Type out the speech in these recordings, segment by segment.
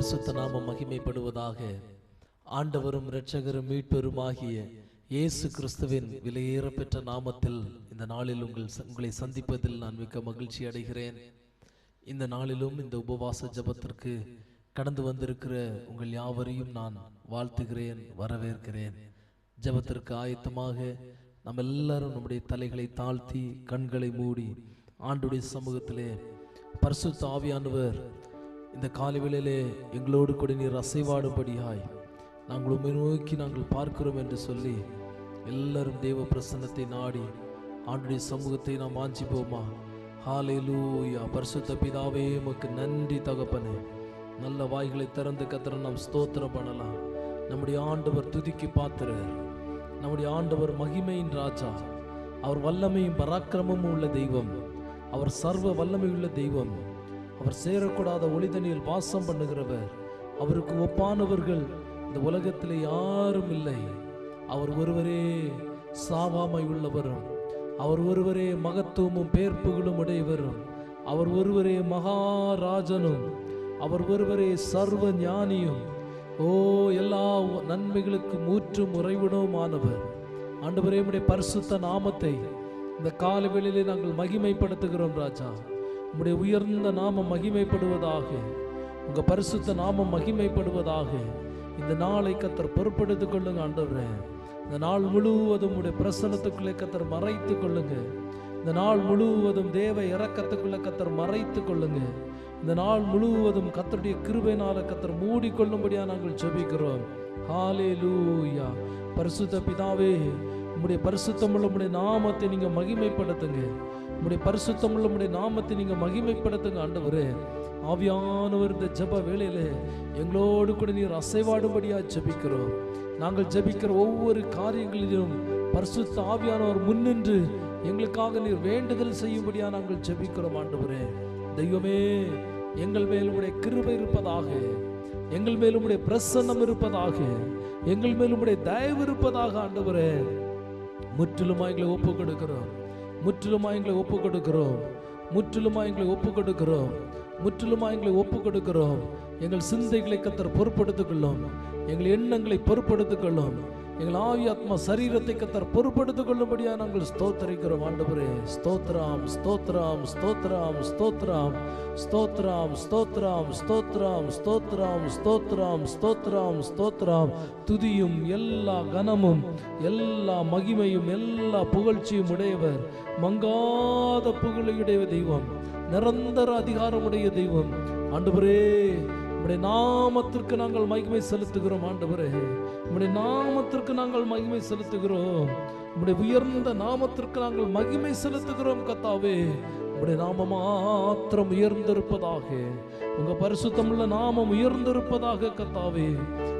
பரிசுத்த நாமம் மகிமைப்படுவதாக. ஆண்டவரும் இரட்சகரும் மீட்பெருமாகிய இயேசு கிறிஸ்துவின் விலையேற பெற்ற நாமத்தில் இந்த நாளில் உங்களை சந்திப்பதில் நான் மிக்க மகிழ்ச்சி அடைகிறேன். இந்த நாளிலும் இந்த உபவாச ஜபத்திற்கு கடந்து வந்திருக்கிற உங்கள் யாவரையும் நான் வாழ்த்துகிறேன், வரவேற்கிறேன். ஜபத்திற்கு ஆயத்தமாக நம்ம எல்லாரும் நம்முடைய தலைகளை தாழ்த்தி கண்களை மூடி ஆண்டுடைய சமூகத்திலே பரிசுத்த ஆவியானவர் இந்த காலைவேளையிலே எங்களோடு கூட நீர் அசைவாடும்படியாய் நாங்கள் உம்மை நோக்கி நாங்கள் பார்க்கிறோம் என்று சொல்லி எல்லாரும் தேவ பிரசன்னத்தை நாடி ஆண்டுடைய சமூகத்தை நாம் வாஞ்சிப்போமா? ஹல்லேலூயா. பரிசுத்த பிதாவே, உமக்கு நன்றி தகப்பனே. நல்ல வாய்களை திறந்து கர்த்தரை நாம் ஸ்தோத்திரம் பண்ணலாம். நம்முடைய ஆண்டவர் துதிக்கு பாத்திரர், நம்முடைய ஆண்டவர் மகிமையின் ராஜா. அவர் வல்லமையும் பராக்கிரமும் உள்ள தெய்வம், அவர் சர்வ வல்லமை உள்ள தெய்வம், அவர் சேரக்கூடாத ஒளிதனில் வாசம் பண்ணுகிறவர். அவருக்கு ஒப்பானவர்கள் இந்த உலகத்தில் யாரும் இல்லை. அவர் ஒருவரே சாவாமை உள்ளவரும், அவர் ஒருவரே மகத்துவமும் பேர்ப்புகளும் உடையவரும், அவர் ஒருவரே மகாராஜனும், அவர் ஒருவரே சர்வ ஞானியும், எல்லா நன்மைகளுக்கு மூற்றும் உறைவிடவுமானவர். ஆண்டவரே, உம்முடைய பரிசுத்த நாமத்தை இந்த காலவெளியிலே நாங்கள் மகிமைப்படுத்துகிறோம் ராஜா. உம்முடைய உயர்ந்த நாமம் மகிமைப்படுவதாக, உங்க பரிசுத்த நாமம் மகிமைப்படுவதாக. இந்த நாளை கர்த்தர் பொறுப்படுத்திக் கொள்ளுங்க ஆண்டவரே. இந்த நாள் முழுவதும் உடைய பிரசன்னத்துக்குள்ளே கர்த்தர் மறைத்து கொள்ளுங்க. இந்த நாள் முழுவதும் தேவ இரக்கத்துக்குள்ளே கர்த்தர் மறைத்து கொள்ளுங்க. இந்த நாள் முழுவதும் கர்த்தருடைய கிருபையினால கர்த்தர் மூடிக்கொள்ளும்படியா நாங்கள் ஜெபிக்கிறோம். ஹல்லேலூயா. பரிசுத்த பிதாவே, உம்முடைய பரிசுத்தமுள்ள உம்முடைய நாமத்தை நீங்க மகிமைப்படுத்துங்க. உம்முடைய பரிசுத்தமுள்ள உம்முடைய நாமத்தை நீங்க மகிமைப்படுத்துங்க ஆண்டவரே. ஆவியானவர் இந்த ஜெப வேளையிலே எங்களோடு கூட நீர் அசைவாடும்படியா ஜெபிக்கிறோம். நாங்கள் ஜெபிக்கிற ஒவ்வொரு காரியங்களிலும் பரிசுத்த ஆவியானவர் முன்னின்று எங்களுக்காக நீர் வேண்டுதல் செய்யும்படியா நாங்கள் ஜெபிக்கிறோம் ஆண்டவரே. தெய்வமே, எங்கள் மேல் உம்முடைய கிருபை இருப்பதாக, எங்கள் மேல் உம்முடைய பிரசன்னம் இருப்பதாக, எங்கள் மேல் உம்முடைய தயவு இருப்பதாக ஆண்டவரே. முற்றிலுமாய் எங்களை ஒப்பு கொடுக்கிறோம், முற்றிலுமாய் எங்களை ஒப்பு கொடுக்கிறோம், முற்றிலுமாய் எங்களை ஒப்பு கொடுக்கிறோம், முற்றிலுமாய் எங்களை ஒப்பு கொடுக்கிறோம். எங்கள் சிந்தைகளை கர்த்தர் பொறுப்படுத்திக் கொள்ளும், எங்கள் எண்ணங்களை பொறுப்படுத்திக் கொள்ளும், எங்கள் ஆவி ஆத்மா சரீரத்தை கர்த்தர் பொறுப்படுத்திக் கொள்ளும்படியா நாங்கள் ஸ்தோத்திரிக்கிறோம் ஆண்டவரே. ஸ்தோத்ராம் ஸ்தோத்ராம் ஸ்தோத்ராம் ஸ்தோத்ராம் ஸ்தோத்ராம் ஸ்தோத்ராம் ஸ்தோத்ராம் ஸ்தோத்ராம் ஸ்தோத்ராம் ஸ்தோத்ராம் ஸ்தோத்ராம். துதியும் எல்லா கனமும் எல்லா மகிமையும் எல்லா புகழ்ச்சியும் உடையவர், மங்காத புகழையுடைய தெய்வம், நிரந்தர அதிகாரமுடைய தெய்வம் ஆண்டவரே. உம்முடைய நாமத்திற்கு நாங்கள் மகிமை செலுத்துகிறோம் ஆண்டவரே. உம்முடைய நாமத்திற்கு நாங்கள் மகிமை செலுத்துகிறோம். உம்முடைய உயர்ந்த நாமத்திற்கு நாங்கள் மகிமை செலுத்துகிறோம் கர்த்தாவே. உம்முடைய நாமம் மாத்திரம் உயர்ந்திருப்பதாக, உங்க பரிசுத்தமுள்ள நாமம் உயர்ந்திருப்பதாக கர்த்தாவே.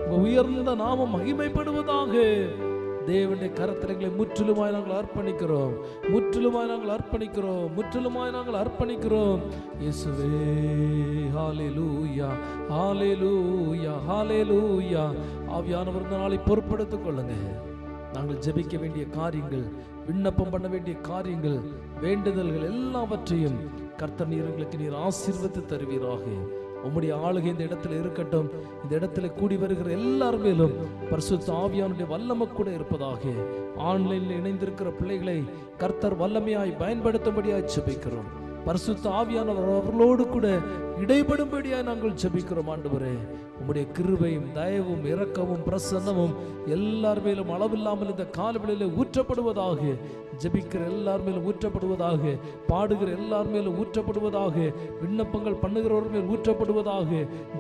உங்க உயர்ந்த நாமம் மகிமைப்படுவதாக. தேவனுடைய கரத்தில் எங்களை முற்றிலுமாய் நாங்கள் அர்ப்பணிக்கிறோம், முற்றிலுமாய் நாங்கள் அர்ப்பணிக்கிறோம், முற்றிலுமாய் நாங்கள் அர்ப்பணிக்கிறோம் இயேசுவே. ஹல்லேலூயா ஹல்லேலூயா ஹல்லேலூயா. ஆவியானவர் இந்த நாளை பொறுப்படுத்திக் கொள்ளுங்க. நாங்கள் ஜெபிக்க வேண்டிய காரியங்கள், விண்ணப்பம் பண்ண வேண்டிய காரியங்கள், வேண்டுதல்கள் எல்லாவற்றையும் கர்த்தர் எங்களுக்கு நீர் ஆசீர்வதித்து தருவீராக. உம்முடைய ஆளுகை இந்த இடத்துல இருக்கட்டும். இந்த இடத்துல கூடி வருகிற எல்லார் மேலும் பரிசுத்த ஆவியானுடைய வல்லமை கூட இருப்பதாக. ஆன்லைனில் இணைந்திருக்கிற பிள்ளைகளை கர்த்தர் வல்லமையாய் பயன்படுத்தும்படியாய் ஜெபிக்கிறோம். பரிசுத்த ஆவியானவர் அவர்களோடு கூட இடைபடும்படியாய் நாங்கள் ஜெபிக்கிறோம் ஆண்டவரே. உம்முடைய கிருபையும் தயவும் இரக்கமும் பிரசன்னமும் எல்லார் மேலும் அளவில்லாமல் இந்த காலவெளியிலே ஊற்றப்படுவதாக. ஜெபிக்கிற எல்லார் மேலும் ஊற்றப்படுவதாக, பாடுகிற எல்லார் மேலும் ஊற்றப்படுவதாக, விண்ணப்பங்கள் பண்ணுகிறவர்கள் மேல் ஊற்றப்படுவதாக,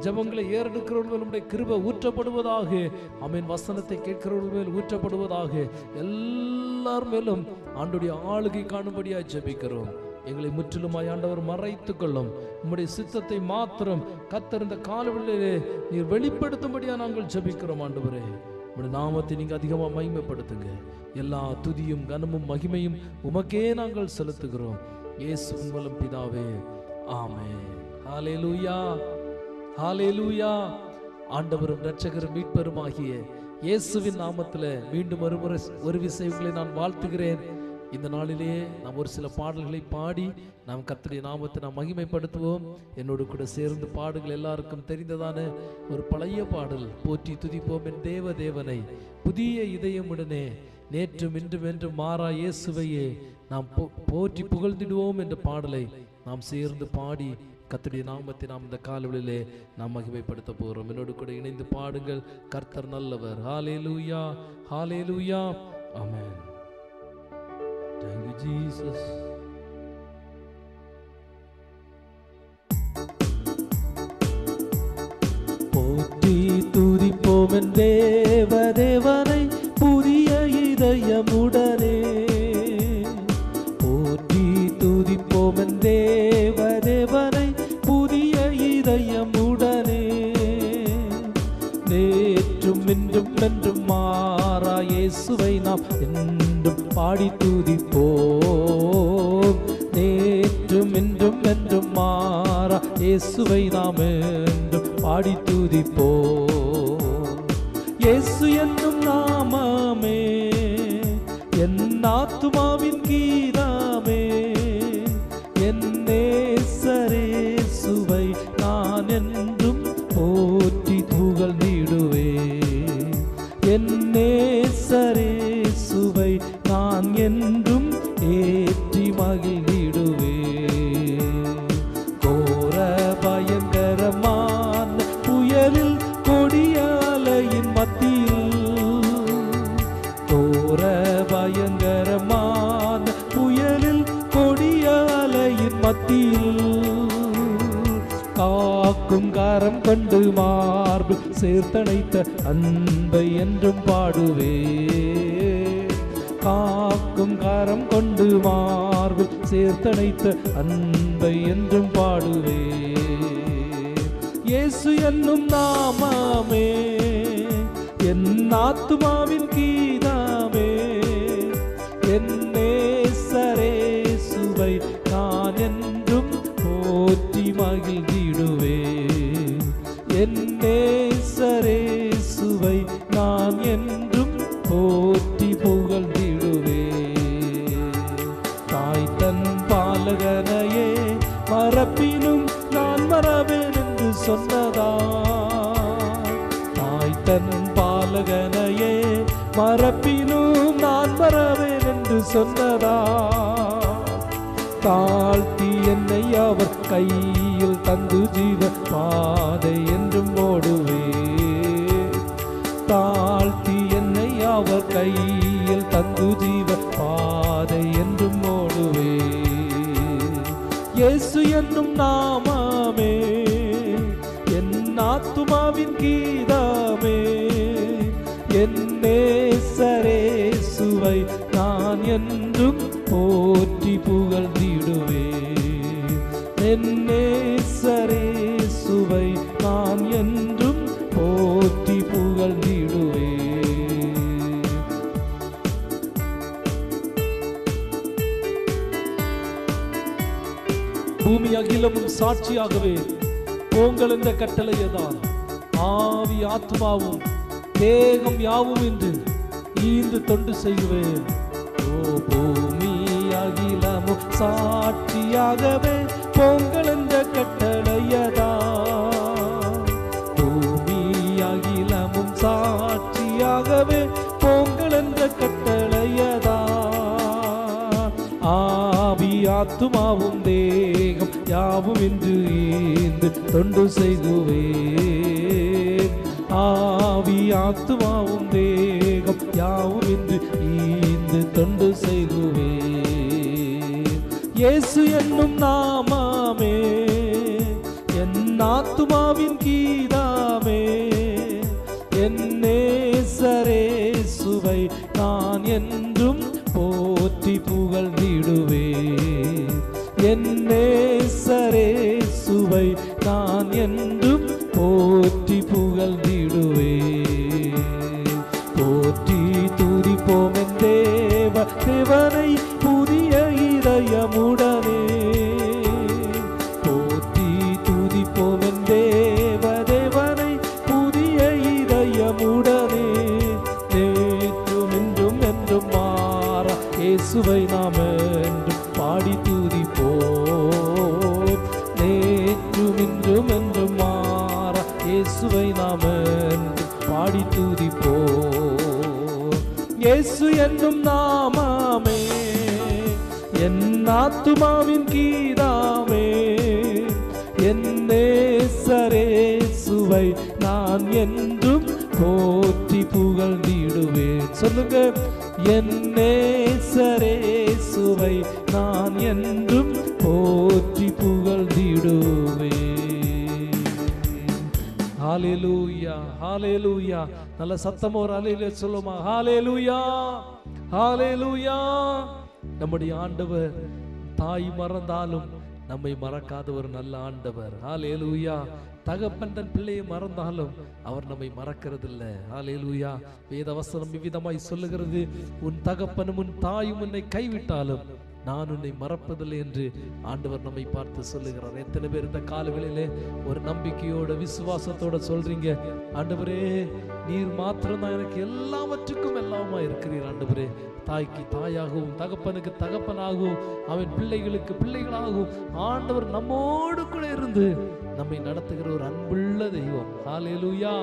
ஜெபங்களை ஏறெடுக்கிறவர்கள் மேல் உம்முடைய கிருபை ஊற்றப்படுவதாக, ஆமென். வசனத்தை கேட்கிறவர்கள் மேல் ஊற்றப்படுவதாக. எல்லார் மேலும் ஆண்டுடைய ஆளுகை காணும்படியாய் ஜெபிக்கிறோம். எங்களை முற்றிலுமாய் ஆண்டவர் மறைத்து கொள்ளும். உம்முடைய சித்தத்தை மாத்திரம் கர்த்தர் இந்த காலவெளியிலே நீர் வெளிப்படுத்தும்படியா நாங்கள் ஜெபிக்கிறோம் ஆண்டவரே. உம்முடைய நாமத்தை நீங்க அதிகமா மகிமைப்படுத்துங்க. எல்லா துதியும் கனமும் மகிமையும் உமக்கே நாங்கள் செலுத்துகிறோம் இயேசுவின் மூலம் பிதாவே, ஆமென். ஹல்லேலூயா ஹல்லேலூயா. ஆண்டவரும் இரட்சகரும் மீட்பருமாகிய இயேசுவின் நாமத்தில் மீண்டும் ஒரு விசை உங்களை நான் வாழ்த்துகிறேன், இந்த நாளிலே நாம் ஒரு சில பாடல்களை பாடி நாம் கர்த்தருடைய நாமத்தை நாம் மகிமைப்படுத்துவோம். என்னோடு கூட சேர்ந்து பாடுகள். எல்லாருக்கும் தெரிந்ததான ஒரு பழைய பாடல், போற்றி துதிப்போம் என் தேவ தேவனை புதிய இதயமுடனே, நேற்றும் இன்றும் என்றும் மாறா இயேசுவையே நாம் போற்றி புகழ்ந்திடுவோம் என்ற பாடலை நாம் சேர்ந்து பாடி கர்த்தருடைய நாமத்தை நாம் இந்த காலவெளியிலே நாம் மகிமைப்படுத்த போகிறோம். என்னோடு கூட இணைந்து பாடுங்கள். கர்த்தர் நல்லவர். ஹல்லேலூயா, ஹல்லேலூயா, ஆமென். Thank you, Jesus. போற்றி துதிப்போம் என் தேவ தேவனை புதிய இதயமுடனே, போற்றி துதிப்போம் என் தேவ தேவனை புதிய இதயமுடனே, நேற்றும் இன்றும் என்றும் மாறா இயேசுவை நாம் என்றும் பாடி துதிப்போம். நேற்றும் இன்றும் என்றும் மாறா இயேசுவை நாம் என்றும் பாடி துதிப்போம். இயேசு என்னும் நாமமே என் ஆத்துமாவின் கீதமே, என் நேசரேசுவை நான் என்றும் போற்றி புகழ்ந்திடுவேன். என் நேசரேசுவை நான் என்றும் ஏற்றி மகிழ்ந்திடுவேன். கோர பயங்கரமான புயலில் கொடிய அலையின் மத்தியில், கோர பயங்கரமான புயலில் கொடிய அலையின் மத்தியில், காக்கும் கரம் கொண்டு மார்பு சேர்த்தணைத்த அன்பை என்றும் பாடுவே. காக்கும் கரம் கொண்டு மார்பு சேர்த்தணைத்த அன்பை என்றும் பாடுவே. இயேசு என்னும் நாமமே என் ஆத்துமாவின் கீதமே, என் நேசரேசுவை நான் என்றும் போற்றி மகிழ்ந்திடுவேன். என் நேசரேசுவை நான் என்றும் போற்றி புகழ்ந்திடுவேன். தாய் தன் பாலகனையே மறப்பினும் நான் மறவேன் என்று சொன்னதா, தாய் தன் பாலகனையே மறப்பினும் நான் மறவேன் என்று சொன்னதா, தாழ்த்தி என்னை அவர் கையில் தந்து ஜீவ பாதை என்றும் ஓடுவே. தாழ்த்தி என்னை அவர் கையில் தந்து ஜீவ பாதை என்றும் ஓடுவே. இயேசு என்னும் நாமமே என் ஆத்துமாவின் கீதமே, என் நேசரேசுவை நான் என்றும் போற்றி புகழ்ந்திடுவேன். என் நேசரேசுவை நான் என்றும் போற்றி புகழ்ந்திடுவேன். பூமி அகிலமும் சாட்சியாகவே போங்கள் என்ற கட்டளையதான் ஆவி ஆத்மாவும் தேகம் யாவும் என்று ஈந்து தொண்டு செய்வேன். ஓ பூமி அகிலமும் சாட்சியாகவே போங்கள் என்ற கட்டளையதா, பூமி அகிலமும் சாட்சியாகவே போங்கள் என்ற கட்டளையதா, ஆவி ஆத்துமாவும் தேகம் யாவும் என்று ஈந்து தொண்டு செய்குவேன். ஆவி ஆத்துமாவும் தேகம் யாவும் என்று ஈந்து தொண்டு செய்குவேன். இயேசு என்னும் நாமமே என் ஆத்துமாவின் கீதமே, என் நேசரேசுவை நான் என்றும் போற்றி புகழ்ந்திடுவேன். என் நேசரேசுவை நான் என்றும் போற்றி புகழ்ந்திடுவேன். போற்றி துதிப்போம் என் தேவ தேவனை புதிய இதயமுடனே, போற்றி துதிப்போம் என் தேவ தேவனை புதிய இதயமுடனே, நேற்றும் இன்றும் என்றும் மாறா இயேசு இயேசுவை நாம் என்றும் பாடி துதிப்போம். நேற்றும் இன்றும் என்றும் மாறா இயேசுவை நாம் என்றும் பாடி துதிப்போம். இயேசு என்னும் நாமமே என் ஆத்துமாவின் கீதாமே, என் நேசரேசுவை நான் என்றும் போற்றி புகழ்ந்திடுவேன். சொல்லுங்க, என் நேசரேசுவை நான் என்றும் போற்றி புகழ்ந்திடுவேன். ஹல்லேலூயா, ஹல்லேலூயா. நல்ல சத்தமா ஒரு ஹல்லேலூயா சொல்லுமா? ஹல்லேலூயா, ஹல்லேலூயா. நம்முடைய ஆண்டவர் தாய் மறந்தாலும் நம்மை மறக்காத ஒரு நல்ல ஆண்டவர். ஹல்லேலூயா. தகப்பன் தன் பிள்ளையை மறந்தாலும் அவர் நம்மை மறக்கிறதில்ல. ஹல்லேலூயா. வேதவசனம் இவ்விதமாய் சொல்லுகிறது, உன் தகப்பனும் உன் தாயும் உன்னை கைவிட்டாலும் நான் உன்னை மறப்பதில்லை என்று ஆண்டவர் நம்மை பார்த்து சொல்லுகிறார். எத்தனை பேர் இந்த காலவேளையிலே ஒரு நம்பிக்கையோட விசுவாசத்தோட சொல்றீங்க, ஆண்டவரே நீர் மாத்திரம் தான் எனக்கு எல்லாவற்றுக்கும் எல்லாமா இருக்கிறீர். ஆண்டவரே, தாய்க்கு தாயாகவும் தகப்பனுக்கு தகப்பனாகவும் அவன் பிள்ளைகளுக்கு பிள்ளைகளாகவும் ஆண்டவர் நம்மோடு கூட இருந்து நம்மை நடத்துகிற ஒரு அன்புள்ள தெய்வம். ஹல்லேலூயா,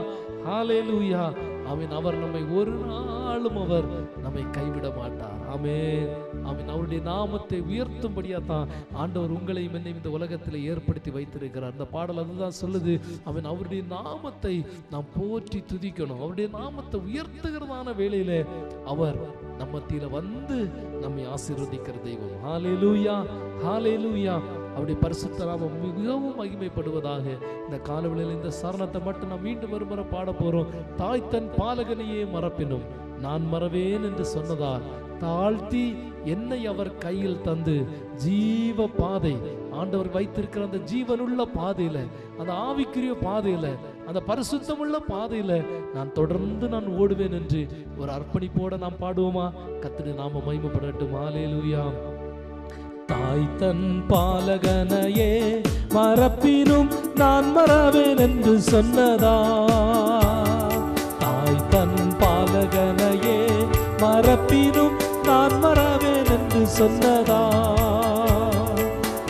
ஹல்லேலூயா. அவர் நம்மை ஒரு நாளும் அவர் நம்மை கைவிட மாட்டார். ஆமென், ஆமென். அவருடைய நாமத்தை உயர்த்தும்படியா தான் ஆண்டவர் உங்களையும் என்னையும் இந்த உலகத்தில் ஏற்படுத்தி வைத்திருக்கிறார். இந்த பாடல் அதுதான் சொல்லுது, அவருடைய நாமத்தை நாம் போற்றி துதிக்கணும். அவருடைய நாமத்தை உயர்த்துகிறதான வேளையில அவர் நம்ம மத்தியில வந்து நம்மை ஆசீர்வதிக்கிற தெய்வம். ஹல்லேலூயா, ஹல்லேலூயா. அவருடைய பரிசுத்த நாமம் மிகவும் மகிமைப்படுவதாக. இந்த காலவெளியில் இந்த சரணத்தை மட்டும் நாம் மீண்டும் ஒருமுறை பாட போறோம். தாய் தன் பாலகனையே மறப்பினும் நான் மறவேன் என்று சொன்னதால் தாழ்த்தி என்னை அவர் கையில் தந்து ஜீவ பாதை, ஆண்டவர் வைத்திருக்கிற அந்த ஜீவனுள்ள பாதையில, அந்த ஆவிக்குரிய பாதையில, அந்த பரிசுத்தமுள்ள பாதையில நான் தொடர்ந்து நான் ஓடுவேன் என்று ஒரு அர்ப்பணிப்போட நாம் பாடுவோமா? கர்த்தருடைய நாமம் மகிமைப்படட்டும். ஹல்லேலூயா. தாய் தன் பாலகனையே மறப்பினும் நான் மறவேன் என்று சொன்னதா, தாய் தன் பாலகனையே மறப்பினும் நான் மறவேன் என்று சொன்னதா,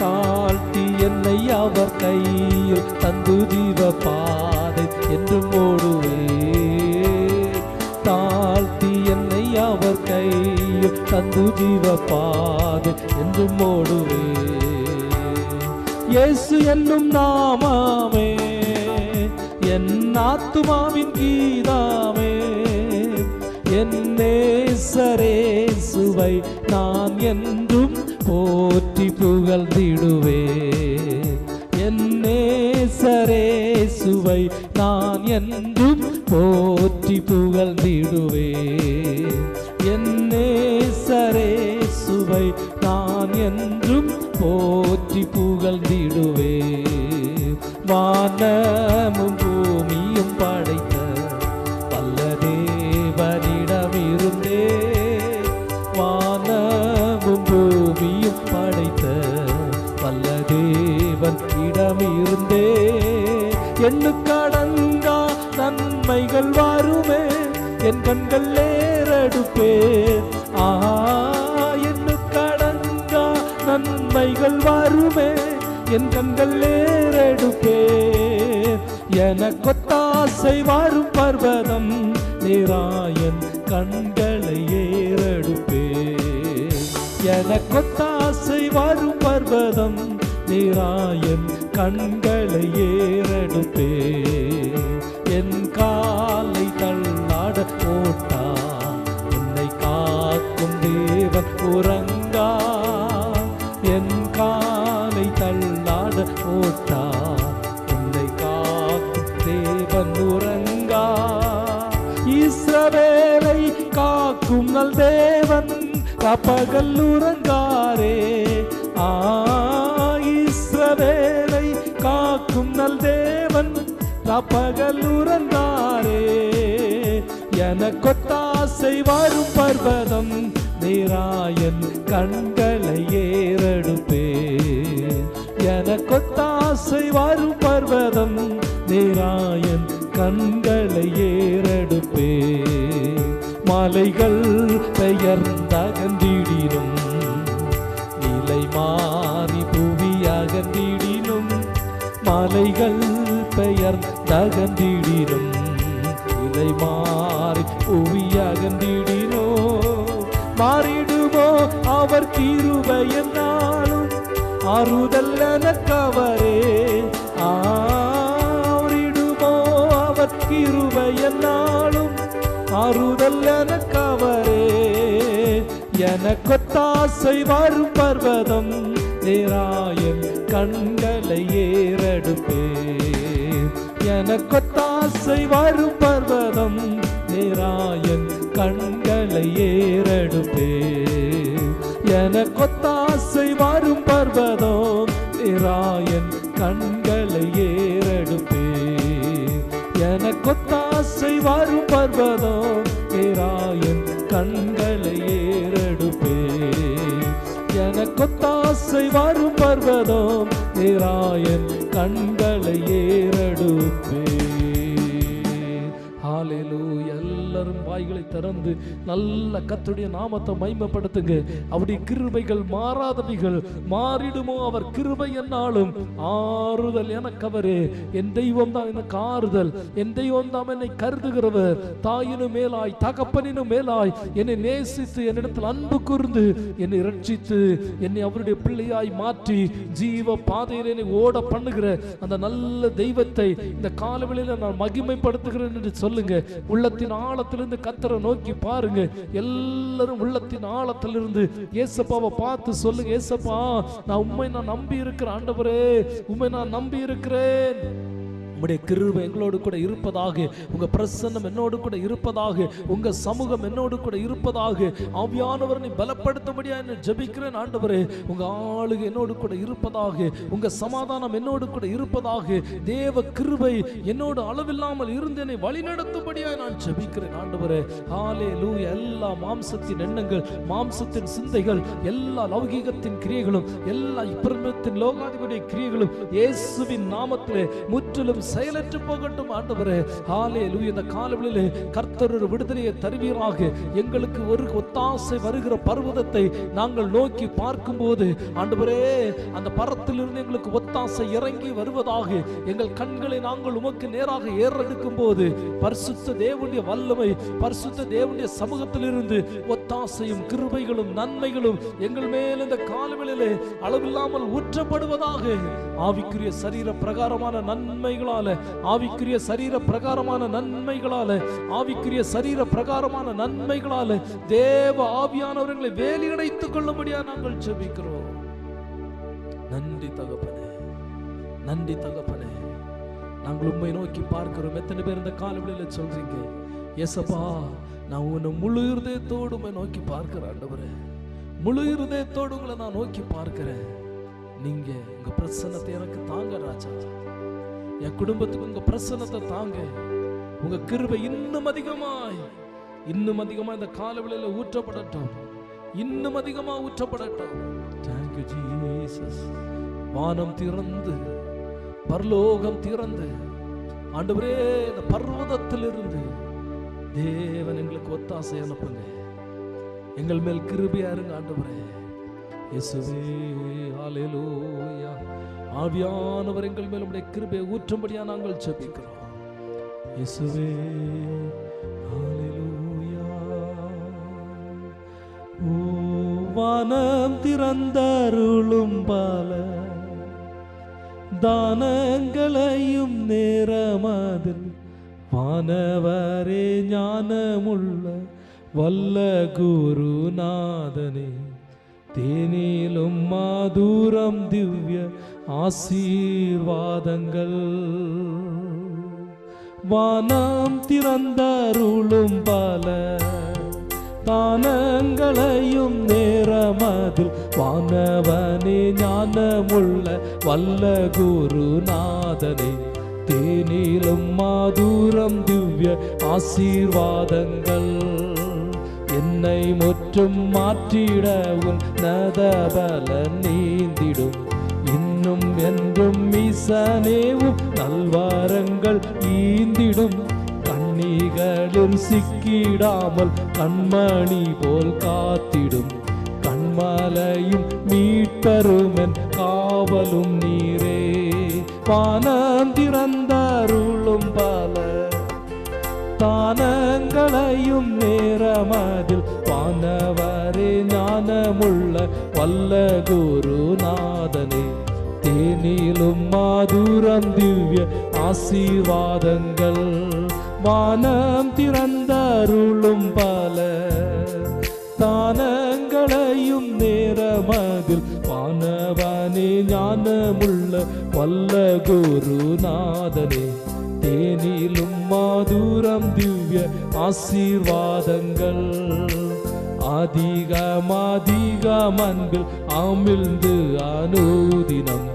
தாழ்த்தி என்னை அவர் கையில் தந்து ஜீவ பாதை என்று ஓடுவேன், தாழ்த்தி என்னை அவர் கையில் தந்து ஜீவ பாதை என்று ஓடுவேன். இயேசு என்னும் நாமமே என் ஆத்துமாவின் கீதாமே, என் நேசரேசுவை நான் என்றும் போற்றி புகழ்ந்திடுவேன், என் நேசரேசுவை நான் என்றும் போற்றி புகழ்ந்திடுவேன், என் நேசரேசுவை நான் என்றும் போற்றி புகழ்ந்திடுவேன். வானமும் பூமியும் படைத்த வல்ல தேவனிடமிருந்தே, வானமும் பூமியும் படைத்த வல்ல தேவன் இடமிருந்தே எண்ணுக்கடங்கா நன்மைகள் வருமே என் கண்கள் ஏறெடுப்பேன். எண்ணுக்கடங்கா நன்மைகள் வருமே என் கண்கள் ஏறெடுப்பேன். எனக்கொத்தாசை வரும் பர்வதம் நீராயன் கண்களை ஏறெடுப்பேன். எனக்கொத்தாசை வரும் பர்வதம் நீராயன் கண்களை ஏறெடுப்பேன். என் காலை தள்ளாட போட்டா என்னை காக்கும் தேவன் உறங்கா, என் காலை தள்ளாட போட்டா என்னை காக்கும் தேவன் உறங்கா. இஸ்ரவேலை காக்கும் நல் தேவன் பகல் உறங்காரே, இஸ்ரவேலை காக்கும் நல் தேவன் பகல் உறங்காரே. எனக்கொத்தாசை வரும் பர்வதம் நீராயன் கண்களை ஏறெடுப்பேன். எனக்கொத்தாசை வரும் பர்வதம் நீராயன் கண்களை ஏறெடுப்பேன். மலைகள் பெயர்ந்தகன்றிடினும் நிலை மாறி புவி அகன்றிடினும் மலைகள் பெயர்ந்தகன்றிடினும் நிலை மாறி புவி அகன்றிடினோ மாறிடுமோ அவர் கிருபை என்னாலும் ஆறுதல் எனக்கவரே ஆறிடுமோ அவர் கிருபை என்னாலும் ஆறுதல் எனக்கவரே எனக்கொத்தாசை வரும் பர்வதம் நேராயன் கண்களை ஏறெடுப்பே எனக்கொத்தாசை வரும் பர்வதம் நேராயன் கண்களை ஏறெடுப்பே எனக்கொத்தாசை வரும் பர்வதம் நேராயன் கண்களை ஏறெடுப்பே எனக்கொத்தாசை வரும் பர்வதம் நேராயன் கண்களை ஏறெடுப்பே எனக்கொத்தாசை வரும் பர்வதம் நேராயன் கண்களை ஏறெடுப்பே. ஹல்லேலூயா. எல்லாரும் வாய்களை திறந்து நல்ல கர்த்தருடைய நாமத்தை மகிமைப்படுத்துங்க. அவருடைய கிருபைகள் மாறாதவைகள், மாறிடுமோ அவர் கிருபை என்னாலும் ஆறுதல் எனக்கவரே. என் தெய்வம் தான் எனக்கு ஆறுதல், என் தெய்வம் தான் என்னை கருதுகிறவர். தாயினும் மேலாய் தகப்பனினும் மேலாய் என்னை நேசித்து என்னிடத்தில் அன்பு கூர்ந்து என்னை ரட்சித்து என்னை அவருடைய பிள்ளையாய் மாற்றி ஜீவ பாதையில் என்னை ஓட பண்ணுகிற அந்த நல்ல தெய்வத்தை இந்த காலவெளியில நான் மகிமைப்படுத்துகிறேன் என்று சொல்லுங்க. உள்ளத்தின் ஆழத்திலிருந்து கர்த்தரை நோக்கி பாருங்க. எல்லாரும் உள்ளத்தின் ஆழத்திலிருந்து இயேசப்பாவை பார்த்து சொல்லுங்க, இயேசப்பா நான் உம்மை நம்பி இருக்கிறேன் ஆண்டவரே, உம்மை நான் நம்பி இருக்கிறேன். உம்முடைய கிருபை எங்களோடு கூட இருப்பதாக, உங்க பிரசன்னம் என்னோடு கூட இருப்பதாக, உங்க சமூகம் என்னோடு கூட இருப்பதாக. ஆவியானவர் நீ பலப்படுத்தபடியா என்ன ஜெபிக்கிறேன் ஆண்டவரே. உங்க ஆளுகை என்னோடு கூட இருப்பதாக, உங்க சமாதானம் என்னோடு கூட இருப்பதாக. தேவ கிருபை என்னோடு அளவில்லாமல் இருந்து என்னை வழிநடத்தும்படியா நான் ஜெபிக்கிறேன் ஆண்டவரே. ஹல்லேலூயா. எல்லா மாம்சத்தின் எண்ணங்கள், மாம்சத்தின் சிந்தைகள், எல்லா லௌகீகத்தின் கிரியைகளும், எல்லா பிரபஞ்சத்தின் லோகாதிபதிய கிரியைகளும் இயேசுவின் நாமத்திலே முற்றிலும் செயலற்று போகட்டும் ஆண்டவரே. ஹல்லேலூயா. இந்த காலவெளியிலே கர்த்தர் ஒரு விடுதலையை தருவீராக. எங்களுக்கு ஒரு ஒத்தாசை வருகிற பர்வதத்தை நாங்கள் நோக்கி பார்க்கும்போது ஆண்டவரே, அந்த பரத்திலிருந்து எங்களுக்கு ஒத்தாசை இறங்கி வருவதாக. எங்கள் கண்களை நாங்கள் உமக்கு நேராக ஏறெடுக்கும் போது பரிசுத்த தேவனுடைய வல்லமை, பரிசுத்த தேவனுடைய சமூகத்திலிருந்து ஒத்தாசையும் கிருபைகளும் நன்மைகளும் எங்கள் மேல் இந்த காலவெளியிலே அளவில்லாமல் ஊற்றப்படுவதாக. ஆவிக்குரிய சரீர பிரகாரமான நன்மைகளால், ஆவிக்குரிய சரீர பிரகாரமான நன்மைகளால, ஆவிக்குரிய சரீர பிரகாரமான நன்மைகளால தேவ ஆவியானவர்களை வேலியடைத்துக் கொள்ளும்படியா நாங்கள் ஜெபிக்கிறோம். நன்றி தகப்பனே, நன்றி தகப்பனே. நாங்கள் உம்மை நோக்கி பார்க்கிறோம். எத்தனை பேர் இந்த காலவெளியில சொல்றீங்க, இயேசப்பா நான் உன்னை முழு இருதயத்தோடு உம்மை நோக்கி பார்க்கிறேன் ஆண்டவரே, முழு இருதயத்தோடு உங்களை நான் நோக்கி பார்க்கிறேன். நீங்க உங்க பிரசன்னத்தை எனக்கு தாங்க ராஜா. என் குடும்பத்துக்கு உங்க பிரசன்னத்தை தாங்க. உங்க கிருபை இன்னும் அதிகமாய் இந்த காலவெளியில ஊற்றப்படட்டும், இன்னும் அதிகமா ஊற்றப்படட்டும். Thank you Jesus. வானம் திறந்து, பரலோகம் திறந்து ஆண்டவரே, இந்த பர்வதத்திலிருந்து தேவன் எங்களுக்கு ஒத்தாசை அனுப்புங்க. எங்கள் மேல் கிருபையா இருங்க ஆண்டவரே. இயேசுவே ஹல்லேலூயா. ஆவியானவர் எங்கள் மேல் உம்முடைய கிருபையை ஊற்றும்படியா நாங்கள் ஜெபிக்கிறோம். இயேசுவே ஹல்லேலூயா. வானம் திறந்தருளும் பல தானங்களையும் நேரமதில் வானவரே ஞானமுள்ள வல்ல குருநாதனே, தேனிலும் மாதூரம் திவ்ய ஆசீர்வாதங்கள். வானம் திறந்தருளும் பல தானங்களையும் நேரமதில் வானவனே ஞானமுள்ள வல்ல குருநாதனே, தேனிலும் மாதூரம் திவ்ய ஆசீர்வாதங்கள். என்னை முற்றும் மாற்றிட உன் நதபல நீந்திடும், இன்னும் என்றும் மீசனேவும் நல்வாரங்கள் ஈந்திடும். கண்ணிகளில் சிக்கிடாமல் கண்மணி போல் காத்திடும் கண்மலையும் மீட்பெருமென் காவலும் நீரே. வானம் திறந்தருளும் பல தானங்களையும் நேரமதில் வானவரே ஞானமுள்ள வல்ல குருநாதனே. தேனிலும் மாதுரம் திவ்ய ஆசீர்வாதங்கள் வானம் திறந்தருளும் பல தானங்களையும் நேரமதில் வானவனே ஞானமுள்ள வல்ல குருநாதனே. தேனிலும் மாதுரம் திவ்ய ஆசீர்வாதங்கள் அதிகம் அன்பில் அமிழ்ந்து அனுதினம்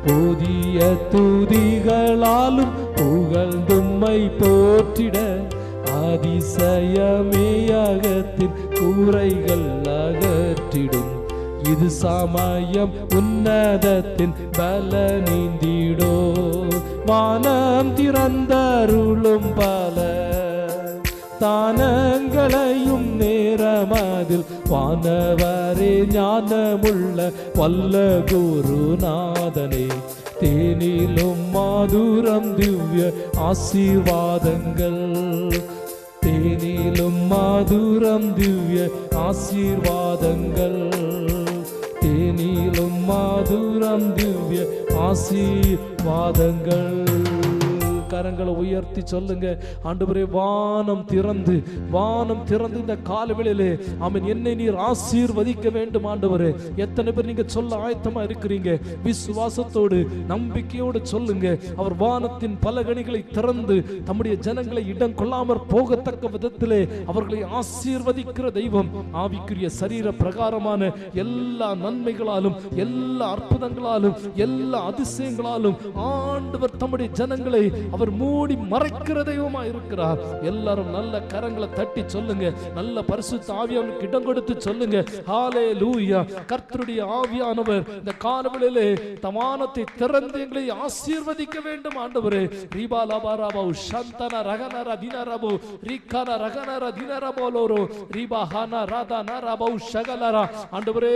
புதிய துதிகளாலும் புகழ்ந்தும்மை போற்றிட அதிசயமேயகத்தின் கூரைகள் அகற்றிடும். இது சமயம் உன்னதத்தின் பல நீந்திடோ. வானம் திறந்தருளும் பல தானங்களையும் நேரமதில் வானவரே ஞானமுள்ள வல்ல குருநாதனே. தேனிலும் மாதுரம் திவ்ய ஆசீர்வாதங்கள் தேனிலும் மாதுரம் திவ்ய ஆசீர்வாதங்கள் தேனிலும் மாதுரம் திவ்ய ஆசீர்வாதங்கள். கரங்களை உயர்த்தி சொல்லுங்க, ஆண்டவரே வானம் திறந்து இந்த காலவெளியிலே ஆமென் என்னை நீர் ஆசீர்வதிக்க வேண்டும் ஆண்டவரே. எத்தனை பேர் நீங்க சொல்ல ஆயத்தமா இருக்கிறீங்க? விசுவாசத்தோடு நம்பிக்கையோடு சொல்லுங்க. அவர் வானத்தின் பலகணிகளை திறந்து தம்முடைய ஜனங்களை இடம் கொள்ளாமற் போகத்தக்க விதத்திலே அவர்களை ஆசீர்வதிக்கிற தெய்வம். ஆவிக்குரிய சரீர பிரகாரமான எல்லா நன்மைகளாலும் எல்லா அற்புதங்களாலும் எல்லா அதிசயங்களாலும் ஆண்டவர் தம்முடைய ஜனங்களை அவர் மூடி மறைக்கிற தெய்வமா இருக்கிறார். எல்லாரும் நல்ல கரங்களை தட்டி சொல்லுங்க, நல்ல பரிசுத்த ஆவியானவருக்கு இடம் கொடுத்து சொல்லுங்க, ஹalleluya. கர்த்தருடைய ஆவியானவர் இந்த காலவெளியிலே தமானத்தை திறந்து எங்களை ஆசீர்வதிக்க வேண்டும் ஆண்டவரே. ரீபா லாபாராபோ ஷந்தன ரகனர தினரபோ ரிகன ரகனர தினரபோலோரோ ரீபா ஹானா ராதா நரபோ ஷகலரா. ஆண்டவரே